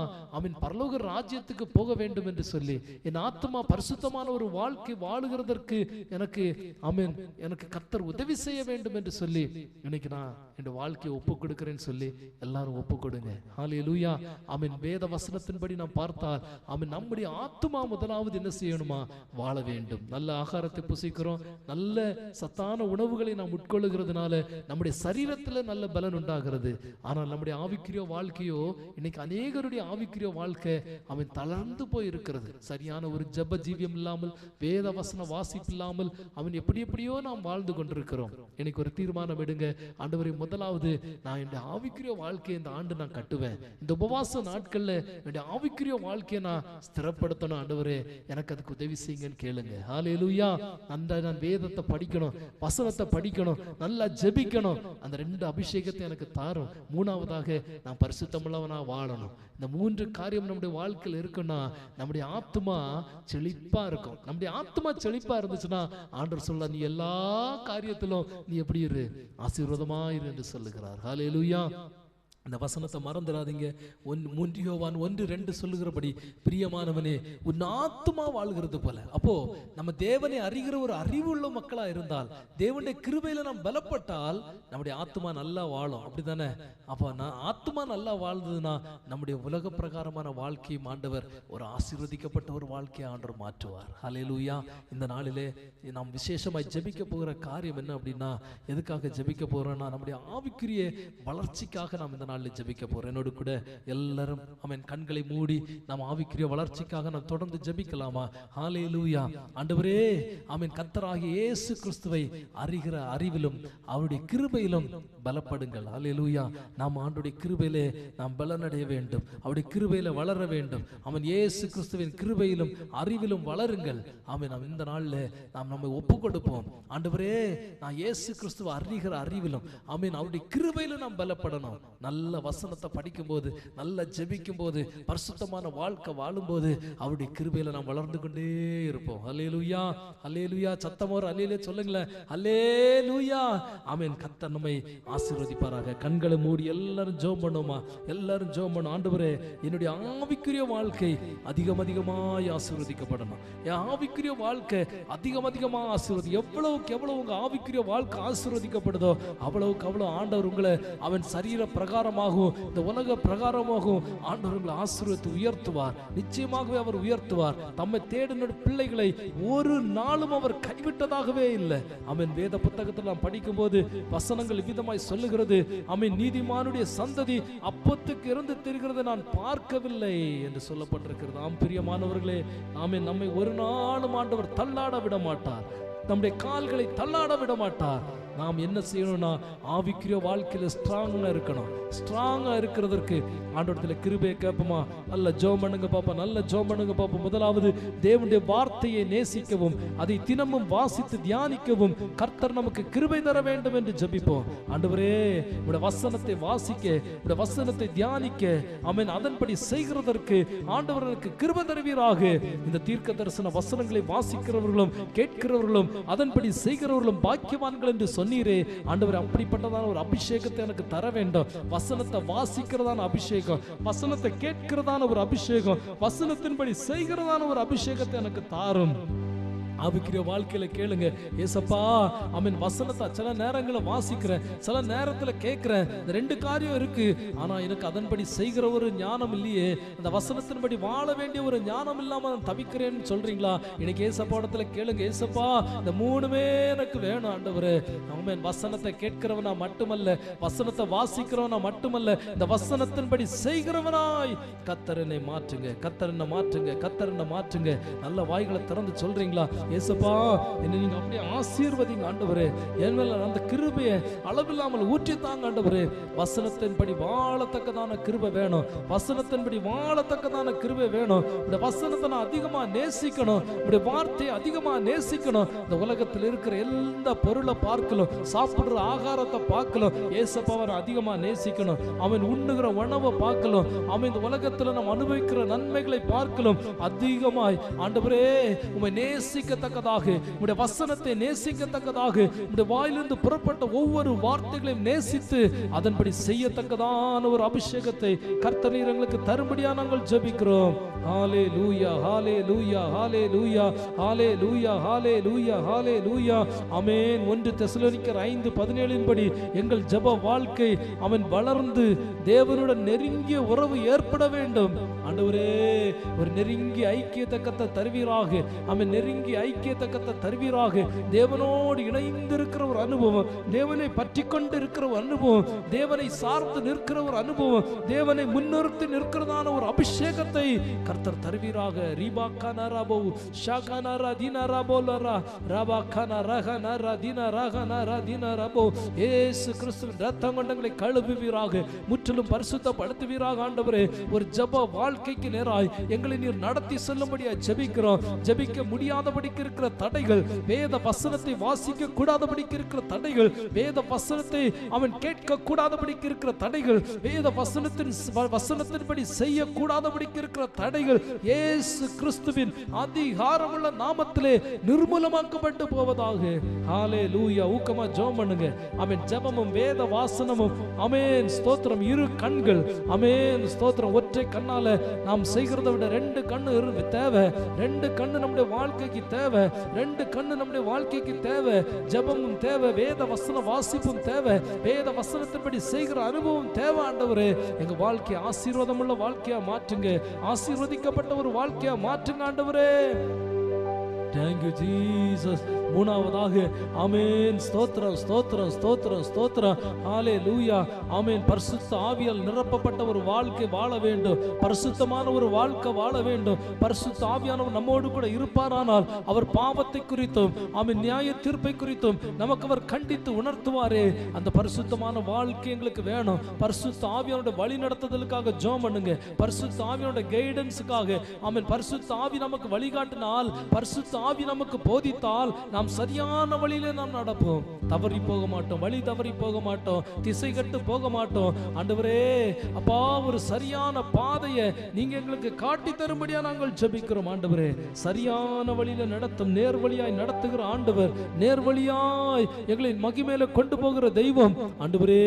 பரலோக ராஜ்யத்துக்கு போக வேண்டும் என்று சொல்லி, என் ஆத்மா பரிசுத்தமான ஒரு வாழ்க்கை வாழுகிறதற்கு எனக்கு எனக்கு கர்த்தர் உதவி செய்ய வேண்டும் என்று சொல்லி இன்னைக்கு நான் என் வாழ்க்கையை ஒப்பு கொடுக்கிறேன்னு சொல்லி எல்லாரும் ஒப்பு கொடுங்க. ஹல்லேலூயா. வேத வசனத்தின்படி நாம் பார்த்தால் நம்முடைய ஆத்மா முதலாவது என்ன செய்யணுமா? வாழ வேண்டும். நல்ல ஆகாரத்தை புசிக்கிறோம், நல்ல சத்தான உணவுகளை நாம் உட்கொள்ளுகிறதுனால நம்முடைய சரீரத்தில் நல்ல பலன் உண்டாகிறது. ஆனால் நம்முடைய ஆவிக்குரிய வாழ்க்கையோ, இன்னைக்கு அநேகருடைய ஆவிக்குரிய வாழ்க்கை தளர்ந்து போய் இருக்கிறது. சரியான ஒரு ஜெப ஜீவியம் இல்லாமல், வேத வசன வாசிப்பு இல்லாமல் எப்படி எப்படியோ நாம் வாழ்ந்து கொண்டிருக்கிறோம். எனக்கு ஒரு தீர்மானம் எடுங்க, ஆண்டவரே, முதலாவது நான் என்னுடைய ஆவிக்குரிய வாழ்க்கையை இந்த ஆண்டு நான் கட்டுவேன். இந்த உபவாச நாட்கள்ல என்னுடைய ஆவிக்குரிய வாழ்க்கையை நான் ஸ்திரப்படுத்தணும். ஆண்டவரே, எனக்கு அதுக்கு உதவி செய்யுங்கன்னு கேளுங்க. ஹல்லேலூயா. நான் வேதத்தை படிக்கணும், வசனத்தை படிக்கணும், நல்லா ஜெபிக்கணும். அந்த 2 அபிஷேகத்தை எனக்கு தாரும். 3ஆவதாக நான் பரிசுத்தமுள்ளவனா வாழணும். இந்த 3 காரியம் நம்முடைய வாழ்க்கையில் இருக்குன்னா நம்முடைய ஆத்மா செழிப்பா இருக்கும். நம்முடைய ஆத்மா செழிப்பா இருந்துச்சுன்னா ஆண்டவர் சொல்ல, நீ எல்லா காரியத்திலும் நீ எப்படி இரு? ஆசீர்வாதமா இரு என்று சொல்லுகிறார். ஹல்லேலூயா. இந்த வசனத்தை மறந்துடாதீங்க. 3 யோவான் 1:2 சொல்லுகிறபடி, பிரியமானவனே உன் ஆத்துமா வாழ்கிறது போல. அப்போ நம்ம தேவனை அறிகிற ஒரு அறிவுள்ள மக்களா இருந்தால், தேவனுடைய கிருபையில நாம் பலப்பட்டால் நம்முடைய ஆத்துமா நல்லா வாழும். அப்படித்தானே? அப்போ ஆத்துமா நல்லா வாழ்ந்ததுன்னா நம்முடைய உலக பிரகாரமான வாழ்க்கையை ஆண்டவர் ஒரு ஆசீர்வதிக்கப்பட்ட ஒரு வாழ்க்கையை ஆண்டவர் மாற்றுவார். ஹல்லேலூயா. இந்த நாளிலே நாம் விசேஷமாய் ஜெபிக்க போகிற காரியம் என்ன அப்படின்னா, எதுக்காக ஜெபிக்க போறோம்னா, நம்முடைய ஆவிக்குரிய வளர்ச்சிக்காக நாம் இந்த நாளில் ஜெபிக்க போறோம். என்னோடு கூட எல்லாரும் ஆமென் கண்களை மூடி நாம் ஆவிக்குரிய வளர்ச்சிக்காக நாம் தொடர்ந்து ஜெபிக்கலாமா? ஹல்லேலூயா. ஆண்டவரே ஆமென், கர்த்தராகிய இயேசு கிறிஸ்துவை அறிகிற அறிவிலும் அவருடைய கிருபையிலும் பலப்படுங்கள். ஹல்லேலூயா. நாம் ஆண்டவருடைய கிருபையிலே நாம் பலனடைய வேண்டும், அவருடைய கிருபையில வளர வேண்டும். அவன் இயேசு கிறிஸ்துவின் கிருபையிலும் அறிவிலும் வளருங்கள். ஆமென். நாம் இந்த நாளில் நாம் நம்மை ஒப்பு கொடுப்போம். ஆண்டவரே, நான் இயேசு கிறிஸ்துவை அறிகிற அறிவிலும் ஆமென் அவருடைய கிருபையிலும் நாம் பலப்படணும். நல்ல வசனத்தை படிக்கும் போது, நல்ல ஜெபிக்கும் போது, பரிசுத்தமான வாழ்க்கை வாழும்போது அவருடைய கிருபையில நாம் வளர்ந்து கொண்டே இருப்போம். ஹல்லேலூயா. ஹல்லேலூயா. சத்தமோர் அல்லேலூயா சொல்லுங்களேன். ஹல்லேலூயா. ஆமென். கர்த்தர் நம்மை ஆசீர்வதிப்பாராக. கண்களை மூடி எல்லாரும் ஜெபம் பண்ணுமா? எல்லாரும் ஜெபம் பண்ணும். ஆண்டவரே, என்னுடைய ஆவிக்குரிய வாழ்க்கை அதிகமாய் ஆசீர்வதிக்கப்படணும். என் ஆவிக்குரிய வாழ்க்கை அதிகமா ஆசீர்வதி. எவ்வளவுக்கு எவ்வளவு உங்க ஆவிக்குரிய வாழ்க்கை ஆசீர்வதிக்கப்படுதோ அவ்வளவுக்கு அவ்வளவு ஆண்டவர் உங்களை அவன் சரீர பிரகாரமாகவும் இந்த உலக பிரகாரமாகவும் ஆண்டவர் உங்களை ஆசீர்வதித்து உயர்த்துவார். நிச்சயமாகவே அவர் உயர்த்துவார். தம்மை தேடின பிள்ளைகளை ஒரு நாளும் அவர் கைவிட்டதாகவே இல்லை. அவன் வேத புத்தகத்தில் நாம் படிக்கும் போது வசனங்கள் விதமாய் சொல்லுகிறது, அவன் நீதிமானுடைய சந்ததி அப்பத்துக்கு இருந்து தெரிகிறது நான் பார்க்கவில்லை என்று சொல்லப்பட்டிருக்கிறது. ஆம் பிரியமானவர்களே, ஆமென். நம்மை ஒரு நாளும் ஆண்டவர் தள்ளாட விட மாட்டார், நம்முடைய கால்களை தள்ளாட விட மாட்டார். நாம் என்ன செய்யணும்னா ஆவிக்குரிய வாழ்க்கையில ஸ்ட்ராங்கா இருக்கணும். ஸ்ட்ராங்கா இருக்கிறதற்கு ஆண்டவரத்துல கிருபையை கேட்போமா? நல்ல ஜெபம் பண்ணுங்க பாப்பா, நல்ல ஜெபம் பண்ணுங்க பாப்பா. முதலாவது தேவனுடைய வார்த்தையை நேசிக்கவும் அதை தினமும் வாசித்து தியானிக்கவும் கர்த்தர் நமக்கு கிருபை தர வேண்டும் என்று ஜெபிப்போம். ஆண்டவரே, உடைய வசனத்தை வாசிக்க, உடைய வசனத்தை தியானிக்க, ஆமென், அதன்படி செய்கிறதற்கு ஆண்டவருக்கு கிருபை தருவீராக. இந்த தீர்க்க தரிசன வசனங்களை வாசிக்கிறவர்களும் கேட்கிறவர்களும் அதன்படி செய்கிறவர்களும் பாக்கியவான்கள் என்று சொன்னீரே. ஆண்டவர், அப்படிப்பட்டதான ஒரு அபிஷேகத்தை எனக்கு தர வேண்டும். வசனத்தை வாசிக்கிறதான அபிஷேகம், வசனத்தை கேட்கிறதான ஒரு அபிஷேகம், வசனத்தின்படி செய்கிறதான ஒரு அபிஷேகத்தை எனக்கு தாரும். ஆவிக்குரிய வாழ்க்கையில கேளுங்க, ஏசப்பா ஆமென், வசனத்தை சில நேரங்களை வாசிக்கிறேன், சில நேரத்துல கேட்கிறேன். இந்த 2 காரியம் இருக்கு. ஆனா எனக்கு அதன்படி செய்கிற ஒரு ஞானம் இல்லையே, அந்த வசனத்தின்படி வாழ வேண்டிய ஒரு ஞானம் இல்லாம நான் தவிக்கிறேன்னு சொல்றீங்களா? இன்னைக்கு ஏசப்பா இடத்துல கேளுங்க, ஏசப்பா இந்த 3மே எனக்கு வேணும் ஆண்டவரே. ஆமென். வசனத்தை கேட்கிறவனா மட்டுமல்ல, வசனத்தை வாசிக்கிறவனா மட்டுமல்ல, இந்த வசனத்தின்படி செய்கிறவனாய் கர்த்தர் என்னை மாற்றுங்க, கர்த்தர் என்னை மாற்றுங்க, கர்த்தர் என்னை மாற்றுங்க. நல்ல வாய்களை திறந்து சொல்றீங்களா? ஏசப்பா, என்னை நீங்க அப்படியே ஆசீர்வதிங்க ஆண்டவரே. என் மேல அந்த கிருபையை அளவில்லாமல் ஊற்றித்தாங்க ஆண்டவரே. வசனத்தின்படி வாழத்தக்கதான கிருபை வேணும், வசனத்தின்படி வாழத்தக்கதான கிருபை வேணும். இந்த வசனத்தை நான் அதிகமா நேசிக்கணும், இந்த வார்த்தையை அதிகமா நேசிக்கணும். இந்த உலகத்தில் இருக்கிற எந்த பொருளை பார்க்கலும், சாப்பிடுற ஆகாரத்தை பார்க்கலும் ஏசப்பாவை நான் அதிகமா நேசிக்கணும். அவன் உண்ணுகிற உணவை பார்க்கலும், அவன் இந்த உலகத்தில் நாம் அனுபவிக்கிற நன்மைகளை பார்க்கலும் அதிகமாய் ஆண்டவரே உம்மை நேசிக்க தக்கதாக, உம்முடைய வசனத்தை நேசிக்கத்தக்கதாக, உம்முடைய வாயிலிருந்து புறப்பட்ட ஒவ்வொரு வார்த்தைகளையும் நேசித்து அதன்படி செய்யத்தக்கதான ஒரு அபிஷேகத்தை கர்த்தர் எங்களுக்கு தரும்படியா நாங்கள் ஜெபிக்கிறோம். ஹல்லேலூயா, ஹல்லேலூயா, ஹல்லேலூயா, ஹல்லேலூயா, ஹல்லேலூயா, ஹல்லேலூயா. ஆமென். 1 தெசலோனிக்கர் 5:17 படி எங்கள் ஜெப வாழ்க்கை அவன் வளர்ந்து தேவனுடன் நெருங்கிய உறவு ஏற்பட வேண்டும். ஆண்டவரே, ஒரு நெருங்கிய ஐக்கியத்தை கர்த்தர் தருவீராக. அவன் நெருங்கிய ஐக்கியத்தை கர்த்தர் தருவீராக. தேவனோடு இணைந்திருக்கிற ஒரு அனுபவம், தேவனை பற்றி கொண்டு இருக்கிற ஒரு அனுபவம், தேவனை சார்ந்து நிற்கிற ஒரு அனுபவம், தேவனை முன்னிறுத்தி நிற்கிறதான ஒரு அபிஷேகத்தை கர்த்தர் தருவீராக. ரீபாக்கானாராபோ ஷாகானாரா தீனாராபோலரா ராபாக்கானாராகனாரா தீனாராகனாரா தீனாராபோ. இயேசு கிறிஸ்துவின் இரத்தம் கொண்டங்களை கழுவுவீராக, முற்றிலும் பரிசுத்தப்படுத்துவீராக. ஆண்டவரே, ஒரு ஜெப வாழ்க்கைக்கு நேராய் எங்களை நீர் நடத்தி செல்லும்படியா ஜெபிக்கிறோம். ஜெபிக்க முடியாதபடிக்கு கூடாதபடிக்கு இருக்கிற தடைகள், வேத வசனத்தை வாசிக்க கூடாதபடிக்கு இருக்கிற தடைகள், வேத வசனத்தை அவன் கேட்க கூடாதபடிக்கு இருக்கிற தடைகள், வேத வசனத்தின்படி செய்ய கூடாதபடிக்கு இருக்கிற தடைகள் இயேசு கிறிஸ்துவின் அதிகாரமுள்ள நாமத்திலே நிர்மூலமாக்கப்பட்டு போவதாக. ஹல்லேலூயா. ஊக்கமா ஜெபம் பண்ணுங்க. ஆமென். ஜெபமும் வேத வாசனமும். ஆமென். ஸ்தோத்திரம். இரு கண்கள். ஆமென். ஸ்தோத்திரம். ஒற்றை கண்ணால நாம் செய்கிறதை விட 2 கண்ணு தேவை. 2 கண்ணு நம்முடைய வாழ்க்கைக்கு தேவை. 2 கண்ணு நம்முடைய வாழ்க்கைக்கு தேவை. ஜெபமும் தேவை, வேத வசன வாசிப்பும் தேவை, வேத வசனத்தின்படி செய்கிற அனுபவம் தேவை. ஆண்டவரே, எங்க வாழ்க்கையை ஆசீர்வாதமுள்ள வாழ்க்கையா மாற்றுங்க. ஆசீர்வதிக்கப்பட்ட ஒரு வாழ்க்கையா மாற்றுங்க ஆண்டவரே. Thank you Jesus. மூணாவதாக ஆமென். ஸ்தோத்திரம் ஸ்தோத்திரம் ஸ்தோத்திரம் ஸ்தோத்திரம். ஹல்லேலூயா. ஆமென். பரிசுத்த ஆவியால் நிரப்பப்பட்ட ஒரு வாழ்க்கை வாழ வேண்டும். பரிசுத்தமான ஒரு வாழ்க்கை வாழ வேண்டும். பரிசுத்த ஆவியானவர் நம்மோடு கூட இருப்பாரானால் அவர் பாவத்தை குறித்தும் ஆமென் நியாய தீர்ப்பை குறித்தும் நமக்கு அவர் கண்டித்து உணர்த்துவாரே. அந்த பரிசுத்தமான வாழ்க்கை எங்களுக்கு வேணும். பரிசுத்த ஆவியானோட வழி நடத்துதலுக்காக ஜெபம் பண்ணுங்க. பரிசுத்த ஆவியானோட கைடன்ஸுக்காக ஆமென். பரிசுத்த ஆவி நமக்கு வழிகாட்டினால், பரிசுத்த ஆவி நமக்கு போதித்தால் நாம் சரியான வழியிலே நாம் நடப்போம். தவறி போக மாட்டோம், வழி தவறி போக மாட்டோம், திசை கட்டு போக மாட்டோம். ஆண்டவரே அப்பா, ஒரு சரியான பாதையை நீங்க எங்களுக்கு காட்டி தரும்படியா நாங்கள் ஜெபிக்கிறோம். ஆண்டவரே, சரியான வழியில நடத்தும், நேர்வழியாய் நடத்துகிற ஆண்டவர், நேர்வழியாய் எங்களை மகிமையில கொண்டு போகிற தெய்வம். ஆண்டவரே,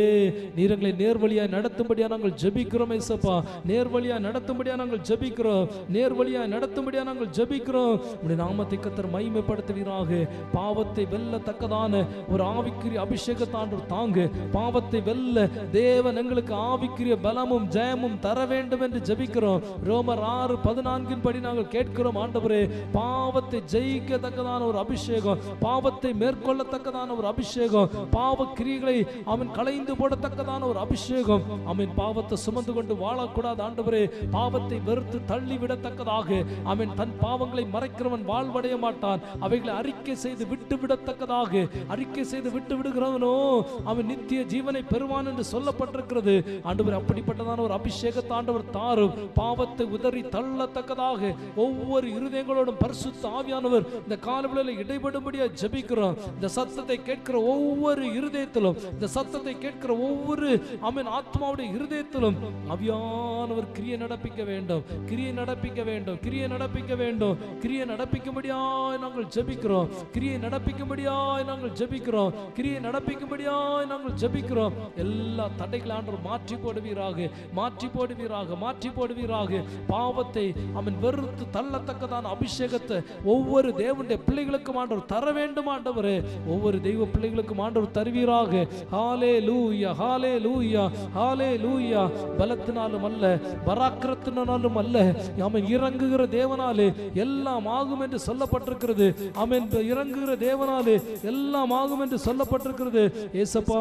நீர் எங்களை நேர்வழியாய் நடத்தும்படியா நாங்கள் ஜெபிக்கிறோம். ஏசப்பா, நேர்வழியாய் நடத்தும்படியா நாங்கள் ஜெபிக்கிறோம். நேர்வழியாய் நடத்தும்படியா நாங்கள் ஜெபிக்கிறோம். உம்முடைய நாமத்தை கர்த்தர் மகிமைப்படுத்துவீராக. பாவத்தை வெல்லத்தக்கதான ஒரு ஆவிக்குரிய அபிஷேகத்தாண்டவர் தாங்க. பாவத்தை வெல்ல தேவன் எங்களுக்கு ஆவிக்குரிய பலமும் ஜெயமும் தர வேண்டும் என்று ஜெபிக்கிறோம். ரோமர் 6:14 படி நாங்கள் கேட்கிறோம். ஆண்டவரே, பாவத்தை ஜெயிக்கத்தக்கதான ஒரு அபிஷேகம், பாவத்தை மேற்கொள்ளத்தக்கதான ஒரு அபிஷேகம், பாவ கிரியைகளை அவன் களைந்து போடத்தக்கதான ஒரு அபிஷேகம். அவன் பாவத்தை சுமந்து கொண்டு வாழக்கூடாது. ஆண்டவரே, பாவத்தை வெறுத்து தள்ளி விடத்தக்கதாக அவன் தன் பாவங்களை மறைக்கிறவன் வாழ்வடைய மாட்டான். அவைகளை அறிக்கை செய்து விட்டு விடத்தக்கதாக, அறிக்கை செய்து விட்டு விடுகிறவனோ அவன் நித்திய ஜீவனை பெறுவான் என்று சொல்லப்பட்டிருக்கிறது. ஆண்டவர், அப்படிப்பட்டதான ஒரு அபிஷேகத்தை ஆண்டவர் தாரும். பாவத்தை உதறி தள்ளத்தக்கதாக ஒவ்வொரு இருதயங்களோடும் பரிசுத்த ஆவியானவர் இந்த காலவெளியில் இடைபடும்படியா ஜெபிக்கிறோம். இந்த சத்தத்தை கேட்கிற ஒவ்வொரு இருதயத்திலும், இந்த சத்தத்தை கேட்கிற ஒவ்வொரு ஆமென் ஆத்மாவுடைய இருதயத்திலும் ஆவியானவர் கிரியை நடப்பிக்க வேண்டும், கிரியை நடப்பிக்க வேண்டும், கிரியை நடப்பிக்க வேண்டும். கிரியை நடப்பிக்கும்படியாய் நாங்கள் ஜெபிக்கிறோம். கிரியை நடப்பிக்கும்படியாய் நாங்கள் ஜெபிக்கிறோம். கிரியை நடப்பிக்கும்படியாய் நாங்கள் ஜெபிக்கிறோம். எல்லா தடைகளை ஆண்டவர் மாற்றி போடுவீராக, மாற்றி போடுவீராக, மாற்றி போடுவீராக. பாவத்தை அவன் வெறுத்து தள்ளத்தக்கதான அபிஷேகத்தை ஒவ்வொரு தேவனுடைய பிள்ளைகளுக்கும் ஆண்டவர் தர வேண்டும். ஆண்டவரே, ஒவ்வொரு தெய்வ பிள்ளைகளுக்கும் ஆண்டவர் தருவீராக. ஹல்லேலூயா, ஹல்லேலூயா, ஹல்லேலூயா. பலத்தினாலும் அல்ல, பராக்கிரத்தினாலும் அல்ல, அவன் இறங்குகிற தேவனாலே எல்லாம் ஆகும் என்று சொல்லப்பட்டிருக்கிறது. ஆமென். இறங்குகிற தேவனாலே எல்லாம் ஆகும் என்று சொல்லப்பட்டிருக்கிறது. ஏசப்பா,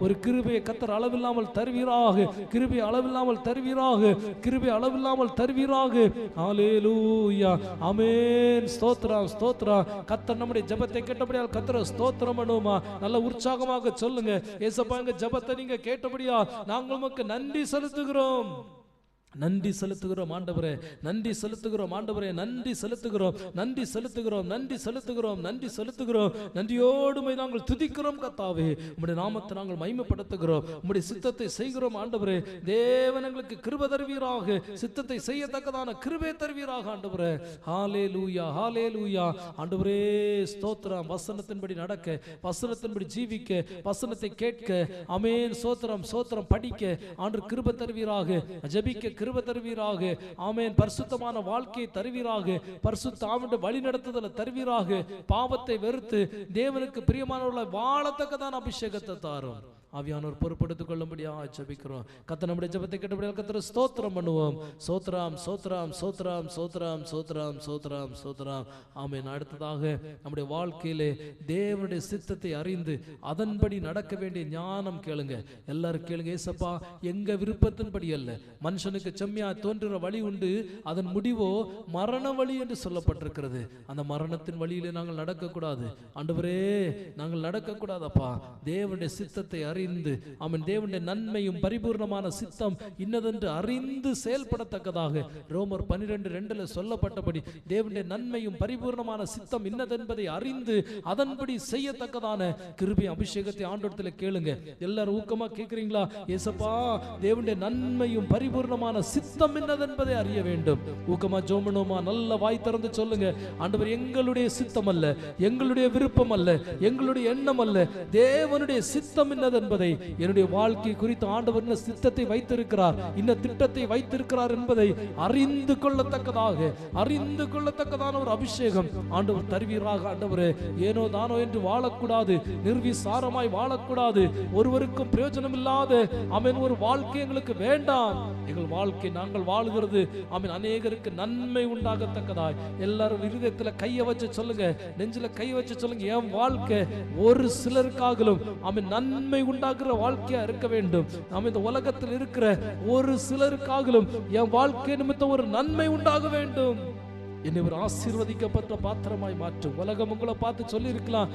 ஒரு கிருபையை கர்த்தர் அளவில்லாமல் தருவீராக, கிருபை அளவில்லாமல் தருவீராக, கிருபை அளவில்லாமல் தருவீராக. ஹல்லேலூயா. ஆமென். ஸ்தோத்திரம், ஸ்தோத்திரம். கர்த்தர் நம்முடைய ஜெபத்தை கேட்டபடியால் கர்த்தரை ஸ்தோத்திரம் பண்ணுவோமா? நல்ல உற்சாகமாக சொல்லுங்க. ஏசப்பா, எங்க ஜெபத்தை நீங்க கேட்டபடியா நாங்கள் உமக்கு நன்றி செலுத்துகிறோம். நன்றி செலுத்துகிறோம் ஆண்டவரே, நன்றி செலுத்துகிறோம் ஆண்டவரே, நன்றி செலுத்துகிறோம், நன்றி செலுத்துகிறோம், நன்றி செலுத்துகிறோம், நன்றி செலுத்துகிறோம். நன்றியோடு நாங்கள் துதிக்கிறோம் கர்த்தாவே. உம்முடைய நாமத்தை நாங்கள் மகிமைப்படுத்துகிறோம். உம்முடைய சித்தத்தை செய்கிறோம் ஆண்டவரே. தேவன் எங்களுக்கு கிருபை தருவீராக, சித்தத்தை செய்யத்தக்கதான கிருபை தருவீராக ஆண்டவரே. ஹல்லேலூயா, ஹல்லேலூயா. ஆண்டவரே ஸ்தோத்திரம். வசனத்தின்படி நடக்க, வசனத்தின்படி ஜீவிக்க, வசனத்தை கேட்க, ஆமென். ஸ்தோத்திரம், ஸ்தோத்திரம். படிக்க ஆண்டவர் கிருபை தருவீராக, ஜெபிக்க கிருபை தருவீராக. ஆமென். பரிசுத்தமான வாழ்க்கையை தருவீராக, பரிசுத்த ஆவியுடைய வழி நடத்துதலை தருவீராக. பாவத்தை வெறுத்து தேவனுக்கு பிரியமானவர்களாய் வாழத்தக்கதான அபிஷேகத்தை தாரும். ஆவியானவர் பொறுப்படுத்திக் கொள்ளும்படியா ஜெபிக்கிறோம். கர்த்தர் நம்முடைய ஜெபத்தை கேட்டபடியால் கர்த்தரை ஸ்தோத்திரம் பண்ணுவோம். சோத்ராம், சோத்ராம், சோத்ராம், சோத்ராம், சோத்ராம், சோத்ராம், சோத்ராம். ஆமென். அடுத்ததாக நம்முடைய வாழ்க்கையிலே தேவனுடைய சித்தத்தை அறிந்து அதன்படி நடக்க வேண்டிய ஞானம் கேளுங்க. எல்லாரும் கேளுங்க. ஏசப்பா, எங்க விருப்பத்தின்படி அல்ல, மனுஷனுக்கு செம்மையா தோன்றுகிற வழி உண்டு, அதன் முடிவோ மரண வழி என்று சொல்லப்பட்டிருக்கிறது. அந்த மரணத்தின் வழியிலே நாங்கள் நடக்கக்கூடாது ஆண்டவரே, நாங்கள் நடக்கக்கூடாதப்பா. தேவனுடைய சித்தத்தை அறிந்து அறிந்து ஆமென் தேவனுடைய நன்மையும் பரிபூர்ணமான சித்தம் இன்னதென்று அறிந்து செயல்படத்தக்கதாக ரோமர் 12:2 சொல்லப்பட்டபடி தேவனுடைய நன்மையும் பரிபூர்ணமான சித்தம் இன்னதென்பதை அறிந்து அதன்படி செய்யத்தக்கதான கிருபை அபிஷேகத்தை ஆண்டவரிடத்தில் கேளுங்க. எல்லாரும் ஊக்கமா கேட்கிறீங்களா? ஏசப்பா தேவனுடைய நன்மையும் பரிபூர்ணமான சித்தம் என்னதென்பதை அறிய வேண்டும். ஊக்கமா ஜோமனோமா நல்ல வாய் திறந்து சொல்லுங்க. ஆண்டவர் எங்களுடைய சித்தம் அல்ல, எங்களுடைய விருப்பம் அல்ல, எங்களுடைய எண்ணம் அல்ல, தேவனுடைய சித்தம் என்னதென்பதை என்னுடைய வாழ்க்கை குறித்து ஆண்டவர் என்ன சித்தத்தை வைத்திருக்கிறார், இந்த திட்டத்தை வைத்திருக்கிறார் என்பதை அறிந்து கொள்ளத்தக்கதான ஒரு அபிஷேகம் ஆண்டவர் தருவீராக. ஆண்டவரே ஏனோ தானோ என்று வாழக்கூடாது, நிர்விசாரமாய் வாழக்கூடாது, ஒருவருக்கும் பிரயோஜனம் இல்லாத ஆமென் ஒரு வாழ்க்கை எங்களுக்கு வேண்டாம். எங்கள் வாழ்க்கை நாங்கள் வாழுகிறது ஆமென் அநேகருக்கு நன்மை உண்டாகத்தக்கதாய். எல்லாரும் இருதயத்துல கையை வச்சு சொல்லுங்க, நெஞ்சில கை வச்சு சொல்லுங்க, என் வாழ்க்கை ஒரு சிலருக்காகலும் ஆமென் நன்மை உண்டாக்குற வாழ்க்கையா இருக்க வேண்டும். நாம் இந்த உலகத்தில் இருக்கிற ஒரு சிலருக்காகலும் என் வாழ்க்கை நிமித்தம் ஒரு நன்மை உண்டாக வேண்டும். என்னை ஒரு ஆசீர்வதிக்கப்பட்ட பாத்திரமாய் மாற்றும். உலகம் உங்களை பார்த்து சொல்லி இருக்கலாம்,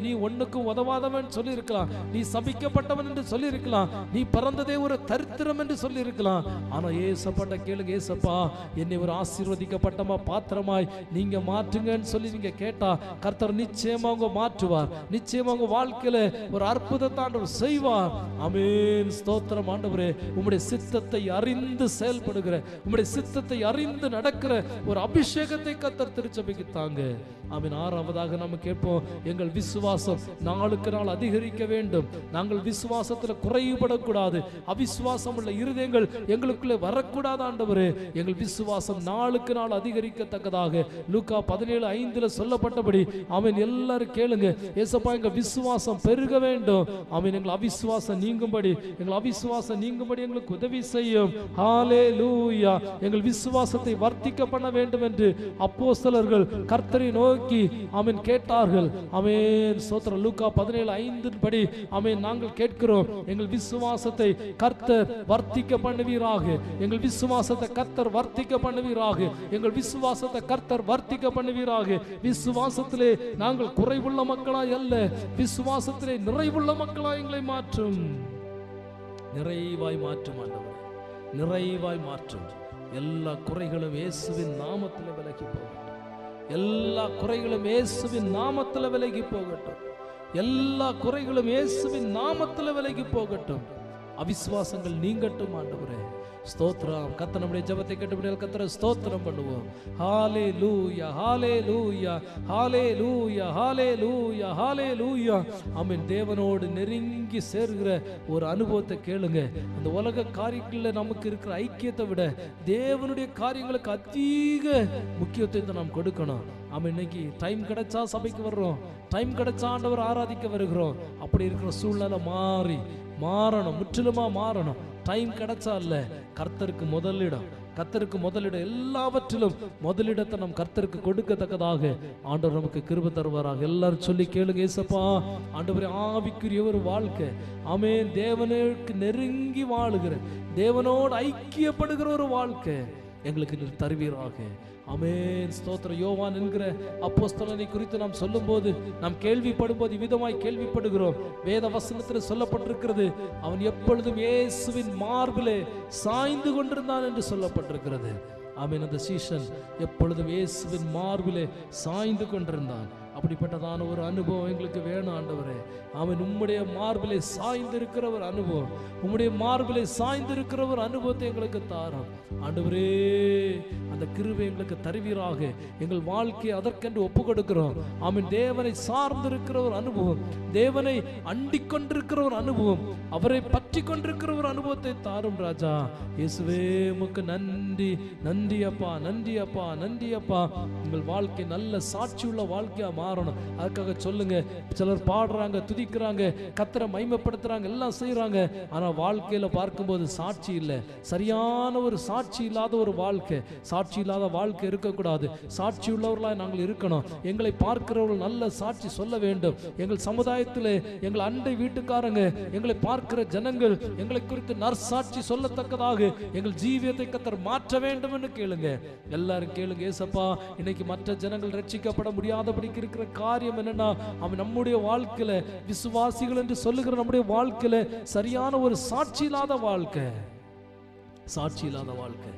நீ ஒண்ணுக்கும் உதவாதவன் சொல்லி இருக்கலாம், நீ சபிக்கப்பட்டவன் என்று சொல்லி இருக்கலாம், நீ பிறந்ததே ஒரு தரித்திரம் என்று சொல்லி இருக்கலாம். ஆனா ஏசப்பட்ட கேளுங்க, ஏசப்பா என்னை ஒரு ஆசீர்வதிக்கப்பட்ட பாத்திரமாய் நீங்க மாற்றுங்கன்னு சொல்லி நீங்க கேட்டா கர்த்தர் நிச்சயமா உங்க மாற்றுவார். நிச்சயமா உங்க வாழ்க்கையில ஒரு அற்புதத்தை ஆண்டவர் செய்வார். ஆமென் ஸ்தோத்திரம். ஆண்டவரே உம்முடைய சித்தத்தை அறிந்து செயல்படுகிற, உம்முடைய சித்தத்தை அறிந்து நடக்கிற ஒரு அபிஷேகம் கர்த்தர் திருச்சபைக்கு தாங்க. ஆமென். ஆறாவதாக நாம கேட்போம், எங்கள் விசுவாசம் நாளுக்கு நாள் அதிகரிக்க வேண்டும். நாங்கள் விசுவாசத்துல குறைபடக்கூடாது. அவிசுவாசம் உள்ள இருதயங்கள் எங்களுக்குள்ளே வரக்கூடாது. ஆண்டவரே எங்கள் விசுவாசம் நாளுக்கு நாள் அதிகரிக்கத்தக்கதாக லூக்கா 17:5 சொல்லப்பட்டபடி ஆமென் எல்லாரும் கேளுங்க, ஏசப்பா எங்கள் விசுவாசம் பெருக வேண்டும். ஆமென். எங்கள் அவிசுவாசம் நீங்கும்படி எங்களுக்கு உதவி செய்யும். ஹல்லேலூயா. எங்கள் விசுவாசத்தை வர்த்திக்க பண்ண வேண்டும் என்று அப்போஸ்தலர்கள் கர்த்தரை நோக்கி ஆமென் கேட்டார்கள். ஆமென் ஸ்தோத்திரம். லூக்கா 17:5 படி ஆமென் நாங்கள் கேட்கிறோம், எங்கள் விசுவாசத்தை கர்த்தர் வர்த்திக்க பண்ணுவீராக, எங்கள் விசுவாசத்தை கர்த்தர் வர்த்திக்க பண்ணுவீராக, எங்கள் விசுவாசத்தை கர்த்தர் வர்த்திக்க பண்ணுவீராக. விசுவாசத்திலே நாங்கள் குறைவுள்ள மக்களாய் அல்ல, விசுவாசத்திலே நிறைவுள்ள மக்களாய் எங்களை மாற்றும். நிறைவாய் மாற்றும் ஆண்டவரே, நிறைவாய் மாற்றும். எல்லா குறைகளும் இயேசுவின் நாமத்தில் விலகி போகட்டும். எல்லா குறைகளும் இயேசுவின் நாமத்தில் விலகி போகட்டும். எல்லா குறைகளும் இயேசுவின் நாமத்தில் விலகி போகட்டும். அவிசுவாசங்கள் நீங்கட்டும் ஆண்டவரே. ஸ்தோத்திரம். கர்த்தர் நம்முடைய ஜெபத்தை கேட்டபடியால் கர்த்தரை ஸ்தோத்திரம் பண்ணுவோம். ஹல்லேலூயா, ஹல்லேலூயா, ஹல்லேலூயா, ஹல்லேலூயா, ஹல்லேலூயா. ஆமென். தேவனோடு நெருங்கி சேர்கிற ஒரு அனுபவத்தை கேளுங்க. அந்த உலக காரியங்களில் நமக்கு இருக்கிற ஐக்கியத்தை விட தேவனுடைய காரியங்களுக்கு அதிக முக்கியத்துவத்தை நாம் கொடுக்கணும். ஆமாம். இன்னைக்கு டைம் கிடைச்சா சபைக்கு வர்றோம், டைம் கிடைச்சா ஆண்டவர் ஆராதிக்க வருகிறோம். அப்படி இருக்கிற சூழ்நிலை மாறணும், முற்றிலுமா மாறணும். டைம் கிடைச்சா இல்ல, கர்த்தருக்கு முதலிடம், கர்த்தருக்கு முதலிடம். எல்லாவற்றிலும் முதலிடத்தை நம் கர்த்தருக்கு கொடுக்கத்தக்கதாக ஆண்டவர் நமக்கு கிருபை தருவாராக. எல்லாரும் சொல்லி கேளுங்க, ஏசப்பா ஆண்டவரே ஆவிக்குரிய ஒரு வாழ்க்கை ஆமென், தேவனுக்கு நெருங்கி வாழுகிற, தேவனோடு ஐக்கியப்படுகிற ஒரு வாழ்க்கை எங்களுக்கு நீர் தருவீராக. ஆமென் ஸ்தோத்திரம். யோவான் என்கிற அப்போஸ்தலனை குறித்து நாம் சொல்லும்போது, நாம் கேள்விப்படும்போது விதமாய் கேள்விப்படுகிறோம். வேத வசனத்தில் சொல்லப்பட்டிருக்கிறது, அவன் எப்பொழுதும் இயேசுவின் மார்பிலே சாய்ந்து கொண்டிருந்தான் என்று சொல்லப்பட்டிருக்கிறது. ஆமென். அந்த சீஷன் எப்பொழுதும் இயேசுவின் மார்பிலே சாய்ந்து கொண்டிருந்தான். அப்படிப்பட்டதான ஒரு அனுபவம் எங்களுக்கு வேணும் ஆண்டவரே. ஆமென். உம்முடைய மார்பிலே சாய்ந்திருக்கிற ஒரு அனுபவம், உம்முடைய மார்பிலே சாய்ந்திருக்கிற ஒரு அனுபவத்தை எங்களுக்கு தாரும் ஆண்டவரே. அந்த கிருபை எங்களுக்கு தருவீராக. எங்கள் வாழ்க்கையை அதற்கென்று ஒப்பு கொடுக்கிறோம். ஆமென். தேவனை சார்ந்திருக்கிற ஒரு அனுபவம், தேவனை அண்டிக் கொண்டிருக்கிற ஒரு அனுபவம், அவரை பற்றி கொண்டிருக்கிற ஒரு அனுபவத்தை தாரும் ராஜா. இயேசுவே உமக்கு நன்றி, நன்றி அப்பா, நன்றி அப்பா, நன்றி அப்பா. உங்கள் வாழ்க்கை நல்ல சாட்சி உள்ள வாழ்க்கையா மாறணும். அதுக்காக சொல்லுங்க. சிலர் பாடுறாங்க, துதிக்கிறாங்க, கர்த்தரை மகிமைப்படுத்துறாங்க, எல்லாம் செய்யறாங்க. ஆனா வாழ்க்கையில பார்க்கும்போது சாட்சி இல்லை. சரியான ஒரு சாட்சி இல்லாத ஒரு வாழ்க்கை, சாட்சி இல்லாத வாழ்க்கை இருக்கக்கூடாது. சாட்சி உள்ளவர்களாக நாங்கள் இருக்கணும். எங்களை பார்க்கிறவர்கள் நல்ல சாட்சி சொல்ல வேண்டும். எங்கள் சமுதாயத்தில் எங்கள் அண்டை வீட்டுக்காரங்க, எங்களை பார்க்கிற ஜனங்கள் எங்களை குறித்து நற்சாட்சி சொல்லத்தக்கதாக எங்கள் ஜீவியத்தை கர்த்தர் மாற்ற வேண்டும் என்று கேளுங்க. எல்லாரும் கேளுங்க. ஏசப்பா இன்னைக்கு மற்ற ஜனங்கள் ரட்சிக்கப்பட முடியாதபடிக்கு இருக்கிற இருக்கிற காரியம் என்னன்னா, அவன் நம்முடைய வாழ்க்கையில விசுவாசிகள் என்று சொல்லுகிற நம்முடைய வாழ்க்கையில சரியான ஒரு சாட்சி இல்லாத வாழ்க்கை, சாட்சி இல்லாத வாழ்க்கை.